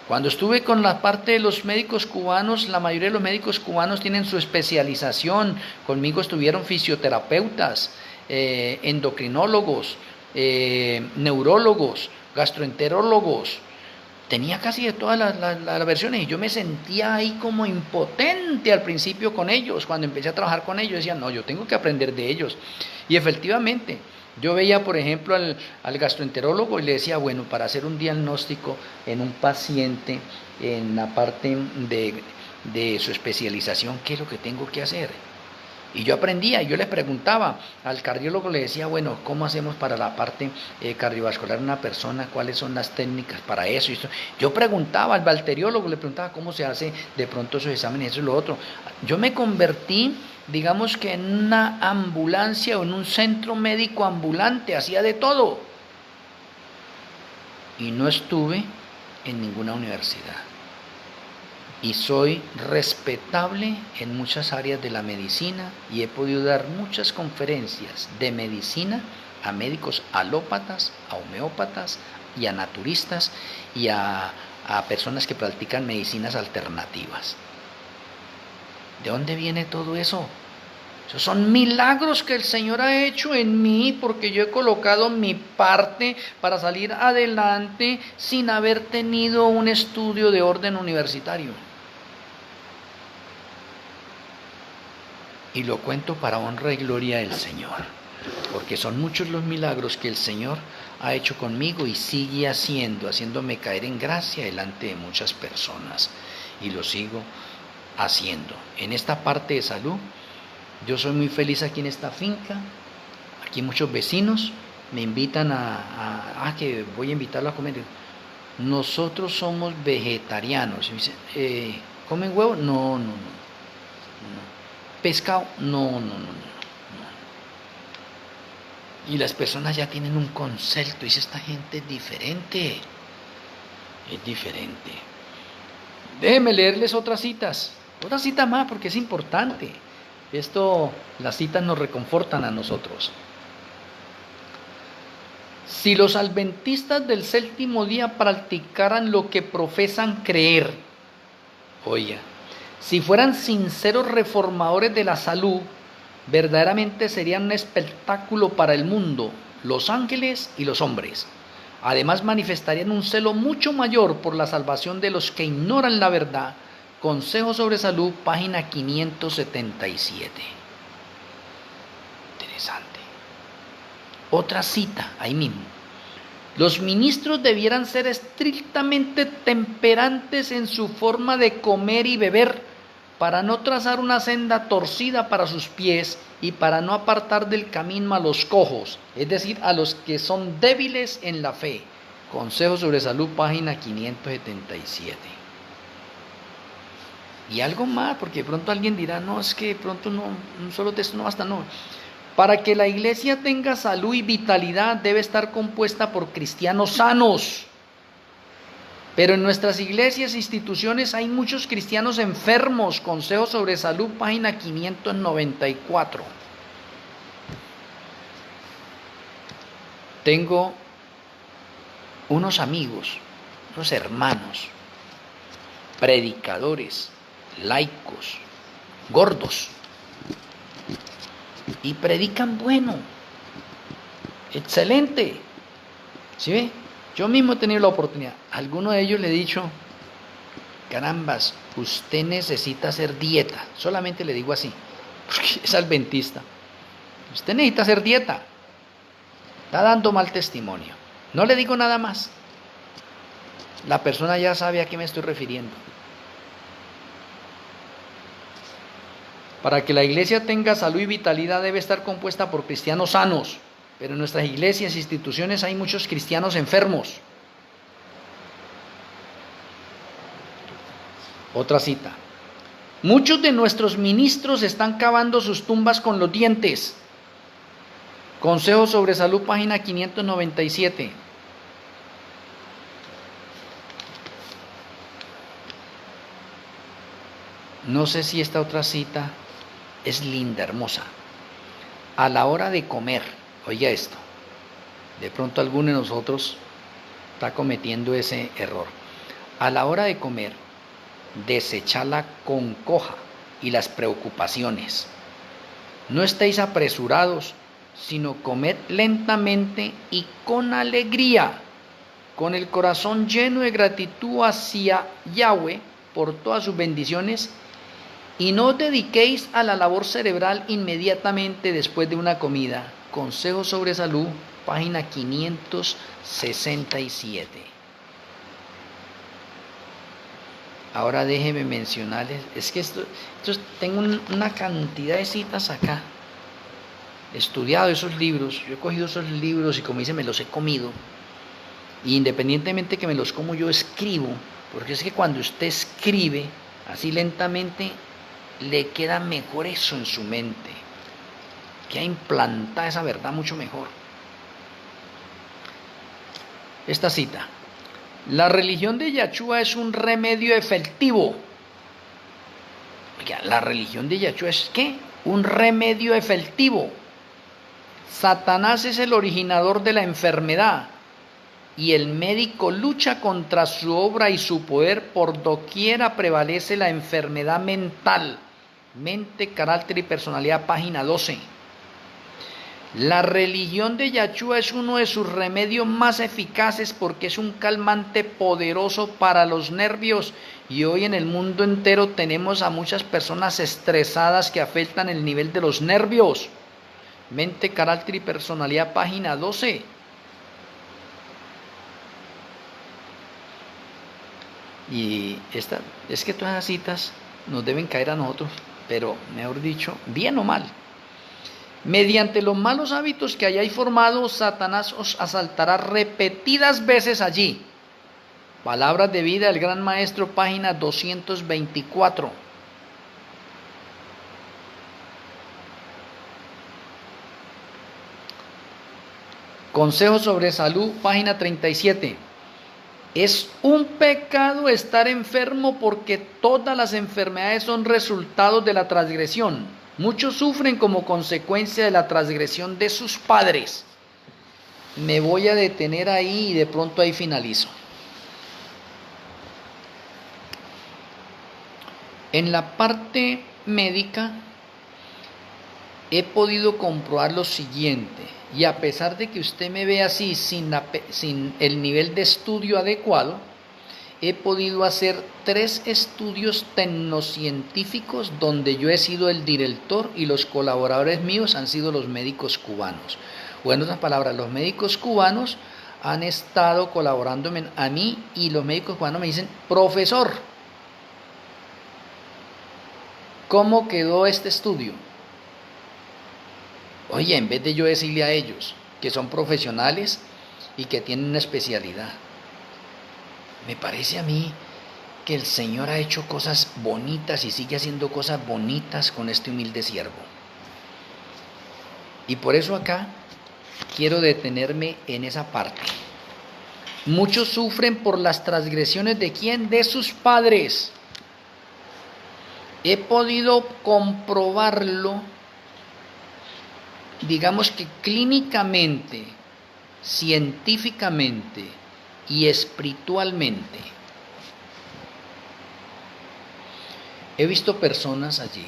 Cuando estuve con la parte de los médicos cubanos, la mayoría de los médicos cubanos tienen su especialización. Conmigo estuvieron fisioterapeutas, endocrinólogos, neurólogos, gastroenterólogos. Tenía casi de todas las versiones y yo me sentía ahí como impotente al principio con ellos. Cuando empecé a trabajar con ellos decía, no, yo tengo que aprender de ellos. Y efectivamente, yo veía, por ejemplo, al gastroenterólogo y le decía, bueno, para hacer un diagnóstico en un paciente, en la parte de su especialización, ¿qué es lo que tengo que hacer? Y yo aprendía, yo le preguntaba al cardiólogo, le decía, bueno, ¿cómo hacemos para la parte cardiovascular de una persona? ¿Cuáles son las técnicas para eso? Y esto? Yo preguntaba al bacteriólogo, le preguntaba cómo se hace de pronto esos exámenes, eso y lo otro. Yo me convertí, digamos que en una ambulancia o en un centro médico ambulante, hacía de todo. Y no estuve en ninguna universidad. Y soy respetable en muchas áreas de la medicina y he podido dar muchas conferencias de medicina a médicos alópatas, a homeópatas y a naturistas y a personas que practican medicinas alternativas. ¿De dónde viene todo eso? Esos son milagros que el Señor ha hecho en mí porque yo he colocado mi parte para salir adelante sin haber tenido un estudio de orden universitario. Y lo cuento para honra y gloria del Señor, porque son muchos los milagros que el Señor ha hecho conmigo y sigue haciéndome caer en gracia delante de muchas personas. Y lo sigo haciendo. En esta parte de salud, yo soy muy feliz aquí en esta finca. Aquí muchos vecinos me invitan que voy a invitarlo a comer. Nosotros somos vegetarianos. Y me dicen, ¿comen huevo? No. ¿Pescado? No. Y las personas ya tienen un concepto. Dice, esta gente es diferente. Es diferente. Déjenme leerles otras citas más porque es importante. Las citas nos reconfortan a nosotros. Si los adventistas del séptimo día practicaran lo que profesan creer, oiga, si fueran sinceros reformadores de la salud, verdaderamente serían un espectáculo para el mundo, los ángeles y los hombres. Además manifestarían un celo mucho mayor por la salvación de los que ignoran la verdad. Consejo sobre Salud, página 577. Interesante. Otra cita, ahí mismo. Los ministros debieran ser estrictamente temperantes en su forma de comer y beber, para no trazar una senda torcida para sus pies y para no apartar del camino a los cojos, es decir, a los que son débiles en la fe. Consejo sobre Salud, página 577. Y algo más, porque de pronto alguien dirá, no, es que de pronto no, un solo texto no basta, no. Para que la iglesia tenga salud y vitalidad debe estar compuesta por cristianos sanos. Pero en nuestras iglesias e instituciones hay muchos cristianos enfermos. Consejo sobre Salud, página 594. Tengo unos amigos, unos hermanos, predicadores, laicos, gordos, y predican bueno, excelente. ¿Sí ve? Yo mismo he tenido la oportunidad. A alguno de ellos le he dicho, carambas, usted necesita hacer dieta. Solamente le digo así, porque es adventista. Usted necesita hacer dieta. Está dando mal testimonio. No le digo nada más. La persona ya sabe a qué me estoy refiriendo. Para que la iglesia tenga salud y vitalidad debe estar compuesta por cristianos sanos. Pero en nuestras iglesias e instituciones hay muchos cristianos enfermos. Otra cita. Muchos de nuestros ministros están cavando sus tumbas con los dientes. Consejo sobre Salud, página 597. No sé si esta otra cita es linda, hermosa. A la hora de comer, oiga esto, de pronto alguno de nosotros está cometiendo ese error. A la hora de comer, desechad la congoja y las preocupaciones. No estéis apresurados, sino comed lentamente y con alegría, con el corazón lleno de gratitud hacia Yahweh por todas sus bendiciones, y no os dediquéis a la labor cerebral inmediatamente después de una comida. Consejo sobre Salud, página 567. Ahora déjeme mencionarles, es que tengo una cantidad de citas acá. He estudiado esos libros, yo he cogido esos libros y como dice, me los he comido. Y independientemente que me los como, yo escribo, porque es que cuando usted escribe así lentamente, le queda mejor eso en su mente, queda implantada esa verdad mucho mejor. Esta cita: la religión de Yahshua es un remedio efectivo. Oiga, la religión de Yahshua es ¿qué? Un remedio efectivo. Satanás es el originador de la enfermedad y el médico lucha contra su obra y su poder. Por doquiera prevalece la enfermedad mental. Mente, carácter y personalidad, página 12. La religión de Yahshua es uno de sus remedios más eficaces porque es un calmante poderoso para los nervios, y hoy en el mundo entero tenemos a muchas personas estresadas que afectan el nivel de los nervios. Mente, carácter y personalidad, página 12. Y es que todas las citas nos deben caer a nosotros, pero mejor dicho, bien o mal. Mediante los malos hábitos que hayáis formado, Satanás os asaltará repetidas veces allí. Palabras de vida del Gran Maestro, página 224. Consejos sobre salud, página 37. Es un pecado estar enfermo porque todas las enfermedades son resultados de la transgresión. Muchos sufren como consecuencia de la transgresión de sus padres. Me voy a detener ahí y de pronto ahí finalizo. En la parte médica he podido comprobar lo siguiente, y a pesar de que usted me ve así sin el nivel de estudio adecuado, he podido hacer 3 estudios tecnocientíficos donde yo he sido el director y los colaboradores míos han sido los médicos cubanos. O en otras palabras, los médicos cubanos han estado colaborándome a mí y los médicos cubanos me dicen: profesor, ¿cómo quedó este estudio? Oye, en vez de yo decirle a ellos que son profesionales y que tienen una especialidad, me parece a mí que el Señor ha hecho cosas bonitas y sigue haciendo cosas bonitas con este humilde siervo. Y por eso acá quiero detenerme en esa parte. Muchos sufren por las transgresiones ¿de quién? De sus padres. He podido comprobarlo, digamos que clínicamente, científicamente y espiritualmente. He visto personas allí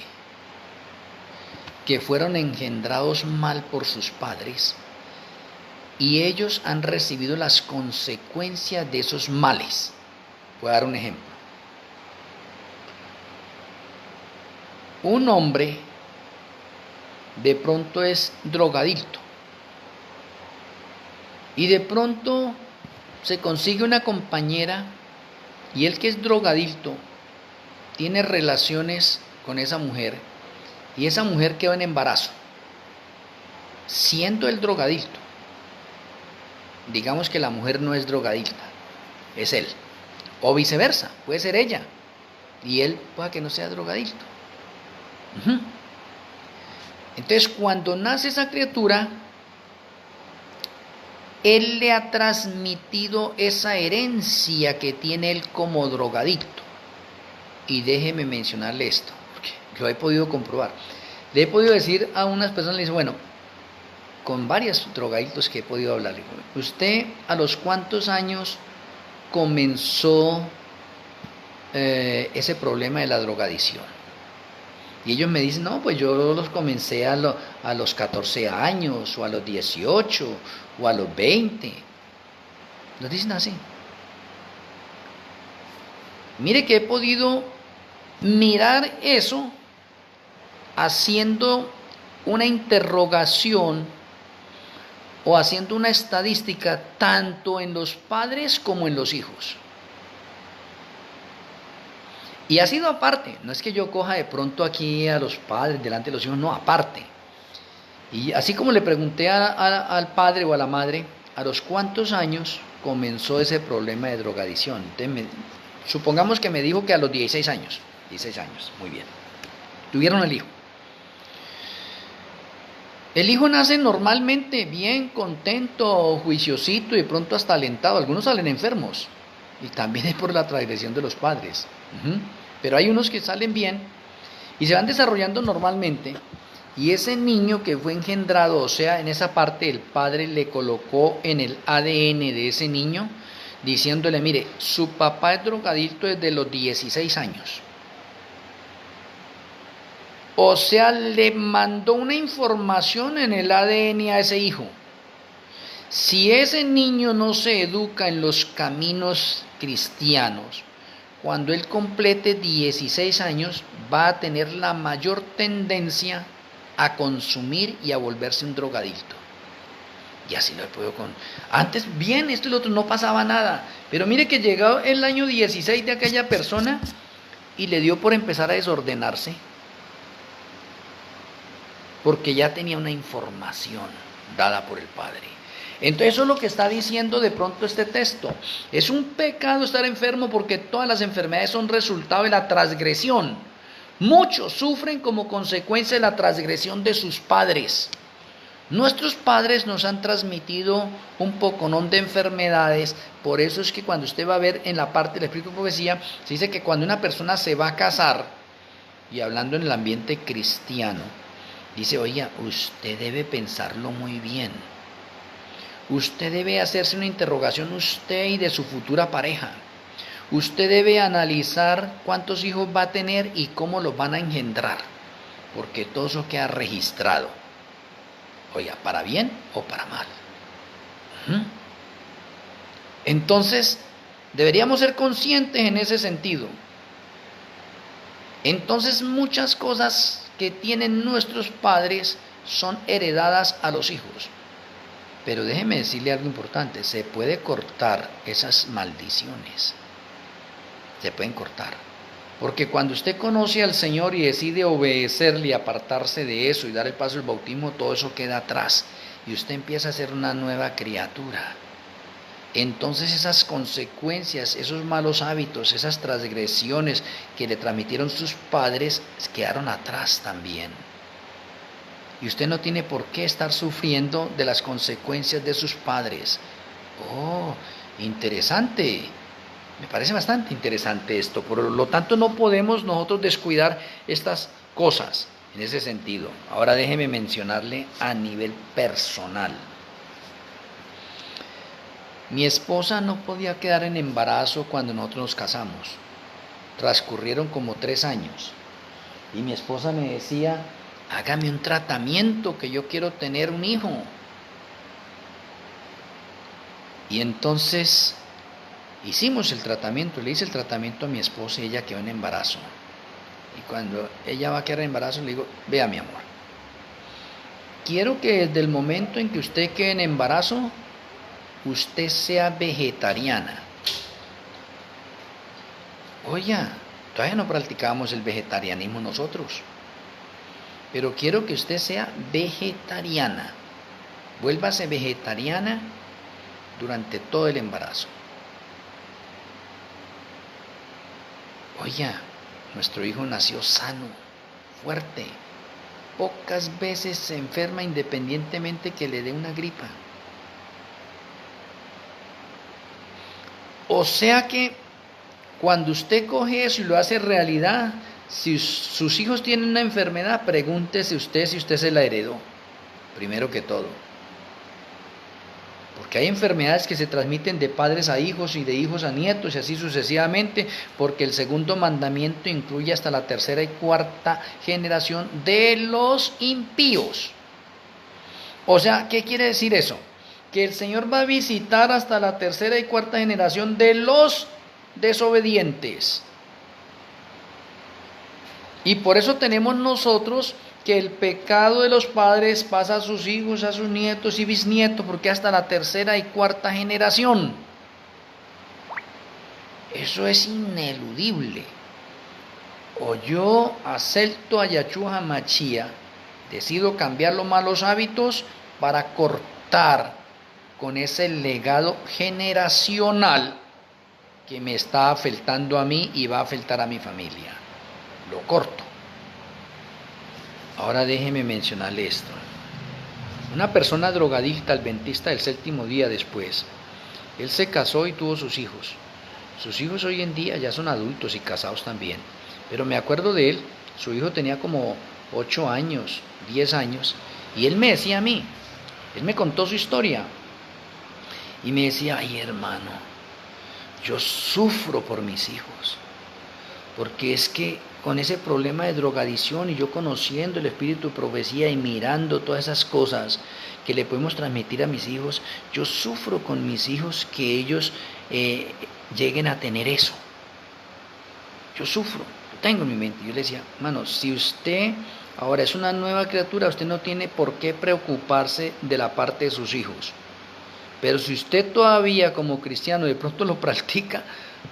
que fueron engendrados mal por sus padres y ellos han recibido las consecuencias de esos males. Voy a dar un ejemplo. Un hombre de pronto es drogadicto y de pronto se consigue una compañera y él, que es drogadicto, tiene relaciones con esa mujer y esa mujer quedó en embarazo siendo el drogadicto. Digamos que la mujer no es drogadicta, es él, o viceversa, puede ser ella y él pueda que no sea drogadicto. Entonces, cuando nace esa criatura, él le ha transmitido esa herencia que tiene él como drogadicto. Y déjeme mencionarle esto, porque lo he podido comprobar. Le he podido decir a unas personas, le dice, bueno, con varios drogadictos que he podido hablarle, ¿usted a los cuántos años comenzó ese problema de la drogadicción? Y ellos me dicen, no, pues yo los comencé a los 14 años, o a los 18, o a los 20. Nos dicen así. Mire que he podido mirar eso haciendo una interrogación o haciendo una estadística tanto en los padres como en los hijos. Y ha sido aparte, no es que yo coja de pronto aquí a los padres delante de los hijos, no, aparte. Y así como le pregunté al padre o a la madre, ¿a los cuántos años comenzó ese problema de drogadicción? Entonces supongamos que me dijo que a los 16 años. 16 años, muy bien. Tuvieron el hijo. El hijo nace normalmente bien, contento, juiciosito y de pronto hasta alentado. Algunos salen enfermos y también es por la transgresión de los padres. Pero hay unos que salen bien y se van desarrollando normalmente. Y ese niño que fue engendrado, o sea, en esa parte el padre le colocó en el ADN de ese niño, diciéndole, mire, su papá es drogadicto desde los 16 años. O sea, le mandó una información en el ADN a ese hijo. Si ese niño no se educa en los caminos cristianos, cuando él complete 16 años, va a tener la mayor tendencia a consumir y a volverse un drogadicto. Y así lo puedo con... Antes, bien, esto y lo otro, no pasaba nada. Pero mire que llegó el año 16 de aquella persona y le dio por empezar a desordenarse. Porque ya tenía una información dada por el Padre. Entonces eso es lo que está diciendo de pronto este texto. Es un pecado estar enfermo porque todas las enfermedades son resultado de la transgresión. Muchos sufren como consecuencia de la transgresión de sus padres. Nuestros padres nos han transmitido un poconón de enfermedades. Por eso es que cuando usted va a ver en la parte del Espíritu de Profecía, se dice que cuando una persona se va a casar, y hablando en el ambiente cristiano, dice, oiga, usted debe pensarlo muy bien. Usted debe hacerse una interrogación usted y de su futura pareja. Usted debe analizar cuántos hijos va a tener y cómo los van a engendrar. Porque todo eso queda registrado. Oiga, ¿para bien o para mal? Entonces, deberíamos ser conscientes en ese sentido. Entonces, muchas cosas que tienen nuestros padres son heredadas a los hijos. Pero déjeme decirle algo importante, se puede cortar esas maldiciones. Se pueden cortar. Porque cuando usted conoce al Señor y decide obedecerle y apartarse de eso y dar el paso del bautismo, todo eso queda atrás. Y usted empieza a ser una nueva criatura. Entonces esas consecuencias, esos malos hábitos, esas transgresiones que le transmitieron sus padres quedaron atrás también. Y usted no tiene por qué estar sufriendo de las consecuencias de sus padres. Oh, interesante. Me parece bastante interesante esto. Por lo tanto, no podemos nosotros descuidar estas cosas en ese sentido. Ahora déjeme mencionarle a nivel personal. Mi esposa no podía quedar en embarazo cuando nosotros nos casamos. Transcurrieron como 3 años. Y mi esposa me decía, hágame un tratamiento que yo quiero tener un hijo. Y entonces hicimos el tratamiento, le hice el tratamiento a mi esposa y ella quedó en embarazo. Y cuando ella va a quedar en embarazo le digo, vea mi amor, quiero que desde el momento en que usted quede en embarazo, usted sea vegetariana. Oiga, todavía no practicábamos el vegetarianismo nosotros. Pero quiero que usted sea vegetariana. Vuélvase vegetariana durante todo el embarazo. Oiga, nuestro hijo nació sano, fuerte. Pocas veces se enferma independientemente que le dé una gripa. O sea que cuando usted coge eso y lo hace realidad, si sus hijos tienen una enfermedad, pregúntese usted si usted se la heredó, primero que todo. Porque hay enfermedades que se transmiten de padres a hijos y de hijos a nietos y así sucesivamente, porque el segundo mandamiento incluye hasta la tercera y cuarta generación de los impíos. O sea, ¿qué quiere decir eso? Que el Señor va a visitar hasta la tercera y cuarta generación de los desobedientes. Y por eso tenemos nosotros que el pecado de los padres pasa a sus hijos, a sus nietos y bisnietos, porque hasta la tercera y cuarta generación. Eso es ineludible. o yo acepto a Yahshua Hamashiach, decido cambiar los malos hábitos para cortar con ese legado generacional que me está afectando a mí y va a afectar a mi familia. Lo corto. Ahora déjeme mencionarle esto. Una persona drogadicta, adventista del séptimo día después, él se casó y tuvo sus hijos. Sus hijos hoy en día ya son adultos y casados también. Pero me acuerdo de él, su hijo tenía como 8 años, 10 años, y él me decía a mí, él me contó su historia, y me decía, ay hermano, yo sufro por mis hijos, porque es que con ese problema de drogadicción y yo conociendo el espíritu de profecía y mirando todas esas cosas que le podemos transmitir a mis hijos, yo sufro con mis hijos que ellos lleguen a tener eso. Yo sufro, lo tengo en mi mente. Yo le decía, hermano, si usted ahora es una nueva criatura, usted no tiene por qué preocuparse de la parte de sus hijos. Pero si usted todavía como cristiano de pronto lo practica,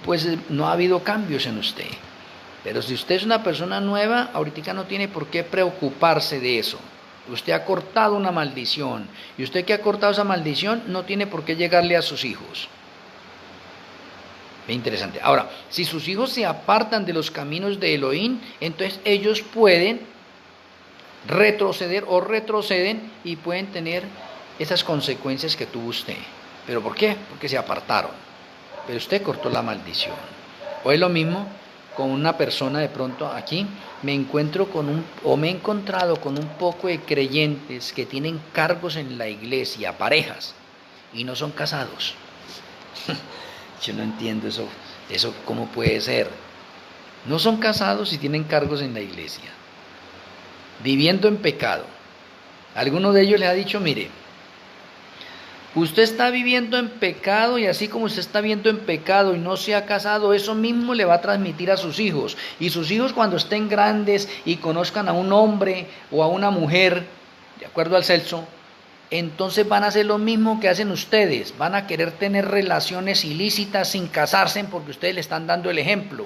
pues no ha habido cambios en usted. Pero si usted es una persona nueva, ahorita no tiene por qué preocuparse de eso. Usted ha cortado una maldición. Y usted que ha cortado esa maldición no tiene por qué llegarle a sus hijos. Bien interesante. Ahora, si sus hijos se apartan de los caminos de Elohim, entonces ellos pueden retroceder o retroceden y pueden tener esas consecuencias que tuvo usted. ¿Pero por qué? Porque se apartaron. Pero usted cortó la maldición. O es lo mismo con una persona de pronto aquí, me he encontrado con un poco de creyentes que tienen cargos en la iglesia, parejas, y no son casados. Yo no entiendo eso cómo puede ser. No son casados y tienen cargos en la iglesia, viviendo en pecado. Alguno de ellos les ha dicho, mire, usted está viviendo en pecado y así como usted está viviendo en pecado y no se ha casado, eso mismo le va a transmitir a sus hijos. Y sus hijos cuando estén grandes y conozcan a un hombre o a una mujer, de acuerdo al sexo, entonces van a hacer lo mismo que hacen ustedes. Van a querer tener relaciones ilícitas sin casarse porque ustedes le están dando el ejemplo.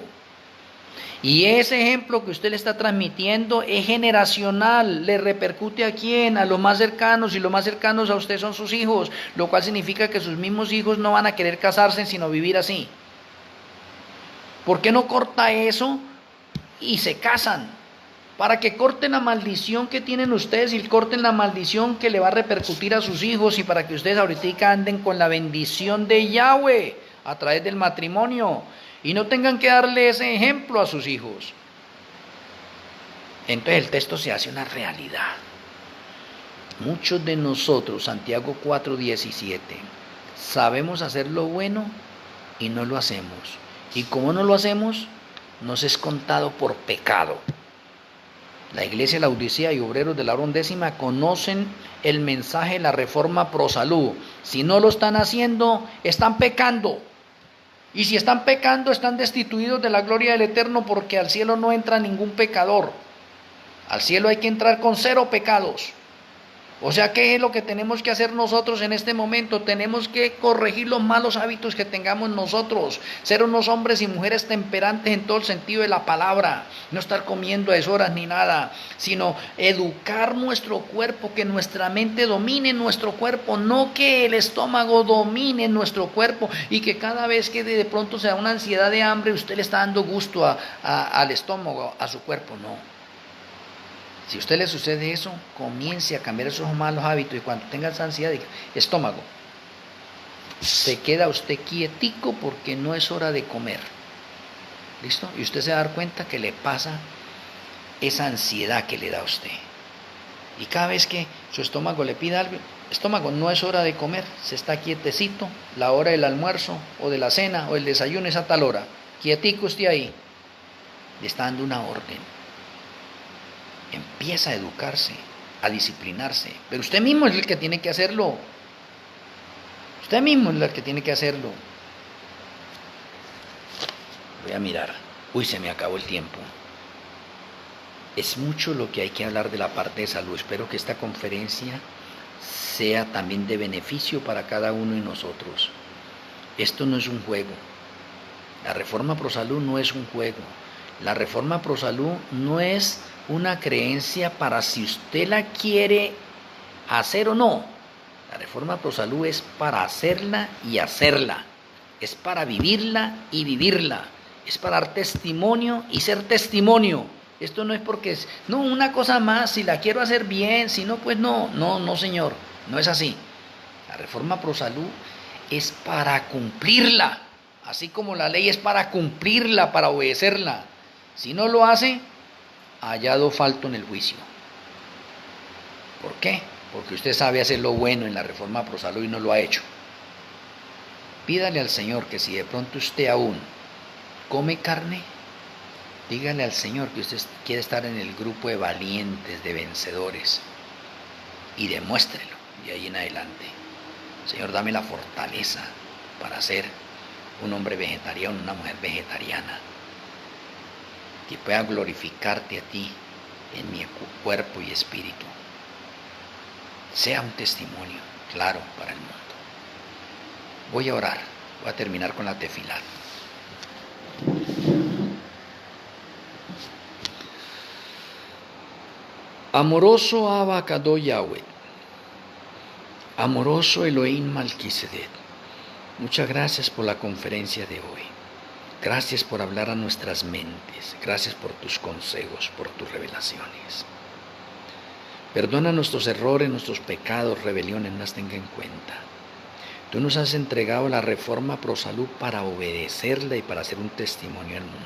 Y ese ejemplo que usted le está transmitiendo es generacional, le repercute a quién, a los más cercanos, y los más cercanos a usted son sus hijos, lo cual significa que sus mismos hijos no van a querer casarse sino vivir así. ¿Por qué no corta eso y se casan? Para que corten la maldición que tienen ustedes y corten la maldición que le va a repercutir a sus hijos y para que ustedes ahorita anden con la bendición de Yahweh a través del matrimonio. Y no tengan que darle ese ejemplo a sus hijos. Entonces el texto se hace una realidad. Muchos de nosotros, Santiago 4:17, sabemos hacer lo bueno y no lo hacemos. Y como no lo hacemos, nos es contado por pecado. La iglesia de la Odisea y obreros de la hora undécima conocen el mensaje de la reforma pro salud. Si no lo están haciendo, están pecando. Y si están pecando, están destituidos de la gloria del Eterno, porque al cielo no entra ningún pecador. Al cielo hay que entrar con 0 pecados. O sea, ¿qué es lo que tenemos que hacer nosotros en este momento? Tenemos que corregir los malos hábitos que tengamos nosotros. Ser unos hombres y mujeres temperantes en todo el sentido de la palabra. No estar comiendo a deshoras ni nada, sino educar nuestro cuerpo, que nuestra mente domine nuestro cuerpo, no que el estómago domine nuestro cuerpo y que cada vez que de pronto se da una ansiedad de hambre, usted le está dando gusto al estómago, a su cuerpo, no. Si a usted le sucede eso, comience a cambiar esos malos hábitos y cuando tenga esa ansiedad, diga, estómago, se queda usted quietico porque no es hora de comer. ¿Listo? Y usted se va a dar cuenta que le pasa esa ansiedad que le da a usted. Y cada vez que su estómago le pida algo, estómago, no es hora de comer, se está quietecito, la hora del almuerzo o de la cena o el desayuno es a tal hora, quietico usted ahí, le está dando una orden. Empieza a educarse, a disciplinarse, pero usted mismo es el que tiene que hacerlo. Usted mismo es el que tiene que hacerlo. Voy a mirar. Uy, se me acabó el tiempo. Es mucho lo que hay que hablar de la parte de salud. Espero que esta conferencia sea también de beneficio para cada uno de nosotros. Esto no es un juego. La reforma pro salud no es un juego. La reforma pro salud no es una creencia para si usted la quiere hacer o no. La reforma pro salud es para hacerla y hacerla. Es para vivirla y vivirla. Es para dar testimonio y ser testimonio. Esto no es porque es, no, una cosa más, si la quiero hacer bien, si no, pues no, señor, no es así. La reforma pro salud es para cumplirla, así como la ley es para cumplirla, para obedecerla. Si no lo hace, hallado falto en el juicio. ¿Por qué? Porque usted sabe hacer lo bueno en la reforma pro salud y no lo ha hecho. Pídale al Señor que si de pronto usted aún come carne, dígale al Señor que usted quiere estar en el grupo de valientes, de vencedores, y demuéstrelo de ahí en adelante. Señor, dame la fortaleza para ser un hombre vegetariano, una mujer vegetariana, que pueda glorificarte a ti en mi cuerpo y espíritu. Sea un testimonio claro para el mundo. Voy a orar, voy a terminar con la tefilá. Amoroso Abba Kadosh Yahweh, amoroso Elohim Malquisedec, muchas gracias por la conferencia de hoy. Gracias por hablar a nuestras mentes. Gracias por tus consejos, por tus revelaciones. Perdona nuestros errores, nuestros pecados, rebeliones, no las tenga en cuenta. Tú nos has entregado la reforma pro salud para obedecerla y para hacer un testimonio al mundo.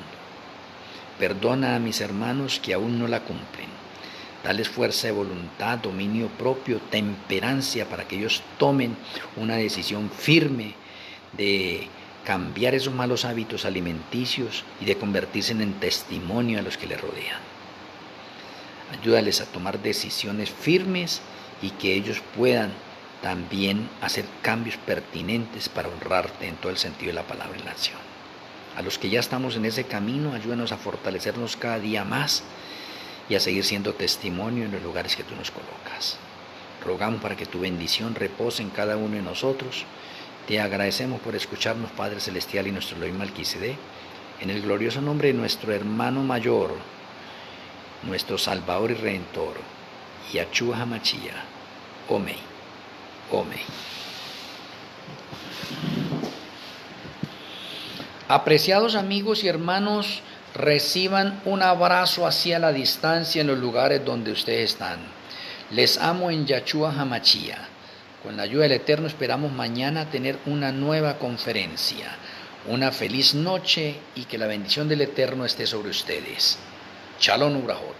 Perdona a mis hermanos que aún no la cumplen. Dales fuerza de voluntad, dominio propio, temperancia para que ellos tomen una decisión firme de cambiar esos malos hábitos alimenticios y de convertirse en testimonio a los que les rodean. Ayúdales a tomar decisiones firmes y que ellos puedan también hacer cambios pertinentes para honrarte en todo el sentido de la palabra y la acción. A los que ya estamos en ese camino, ayúdanos a fortalecernos cada día más y a seguir siendo testimonio en los lugares que tú nos colocas. Rogamos para que tu bendición repose en cada uno de nosotros. Te agradecemos por escucharnos, Padre Celestial y nuestro Elohim Malquisedec, en el glorioso nombre de nuestro hermano mayor, nuestro Salvador y Redentor, Yahshua HaMashiach. Amén. Amén. Apreciados amigos y hermanos, reciban un abrazo hacia la distancia en los lugares donde ustedes están. Les amo en Yahshua HaMashiach. Con la ayuda del Eterno esperamos mañana tener una nueva conferencia. Una feliz noche y que la bendición del Eterno esté sobre ustedes. Shalom Ubrahot.